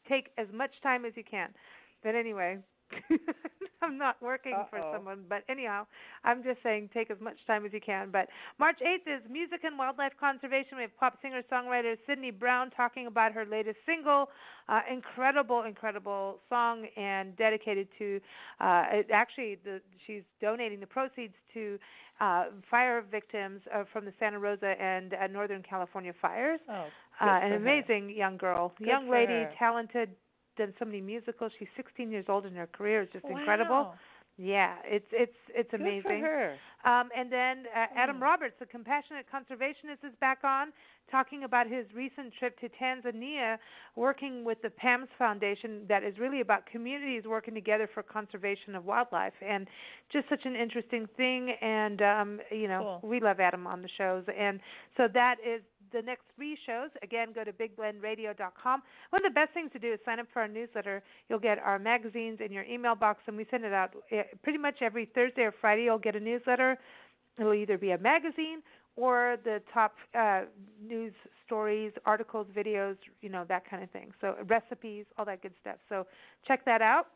take as much time as you can. But anyway, I'm not working for someone. But anyhow, I'm just saying take as much time as you can. But March 8th is Music and Wildlife Conservation. We have pop singer-songwriter Sydney Brown talking about her latest single, incredible song, and dedicated to, she's donating the proceeds to fire victims from the Santa Rosa and Northern California fires. An amazing young girl, young lady, talented, done so many musicals. She's 16 years old, and her career is just incredible. Yeah, it's amazing. Good for her. And then Adam Roberts, the compassionate conservationist, is back on, talking about his recent trip to Tanzania, working with the PAMS Foundation that is really about communities working together for conservation of wildlife, and just such an interesting thing. And cool. We love Adam on the shows, and so that is the next 3 shows. Again, go to BigBlendRadio.com. One of the best things to do is sign up for our newsletter. You'll get our magazines in your email box, and we send it out pretty much every Thursday or Friday. You'll get a newsletter. It'll either be a magazine or the top news stories, articles, videos, that kind of thing. So recipes, all that good stuff. So check that out.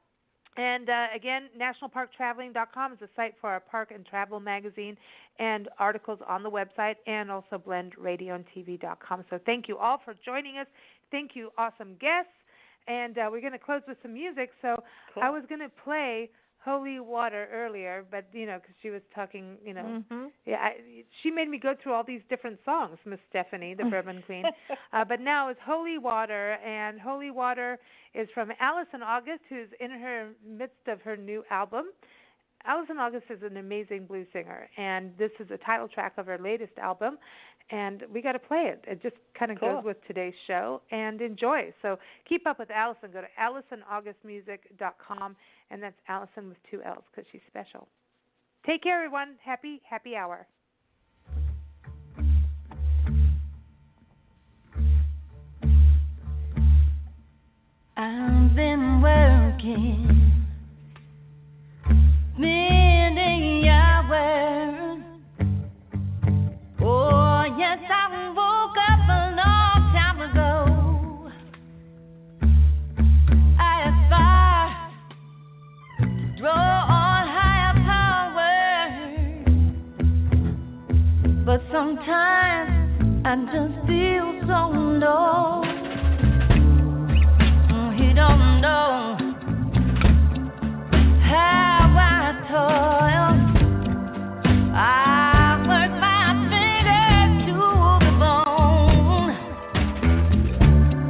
And again, nationalparktraveling.com is a site for our park and travel magazine and articles on the website, and also blendradioandtv.com. So thank you all for joining us. Thank you, awesome guests. And we're going to close with some music. So cool. I was going to play Holy Water earlier, but, because she was talking, she made me go through all these different songs, Miss Stephanie, the Bourbon Queen. But now it's Holy Water, and Holy Water is from Alice in August, who's in her midst of her new album. Allison August is an amazing blues singer, and this is the title track of her latest album, and we got to play it. It just kind of goes with today's show, and enjoy. So keep up with Allison. Go to AllisonAugustmusic.com, and that's Allison with 2 L's because she's special. Take care, everyone. Happy hour. I've been working many hours. Oh, yes, I woke up a long time ago. I aspire to draw on higher power, but sometimes I just feel so low. You don't know how I toil. I work my fingers to the bone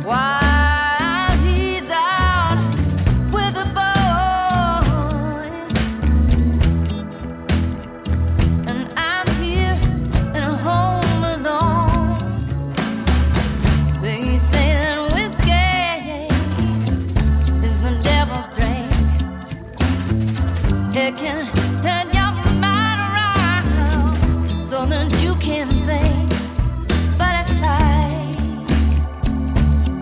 while he's out with the boys, and I'm here at home alone. They say that whiskey is the devil's drink. It can turn your mind around so that you can think, but it's like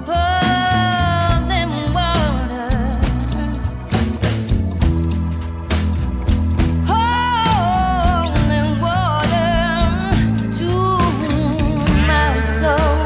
holding water, to my soul.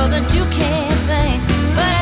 That you can't think, but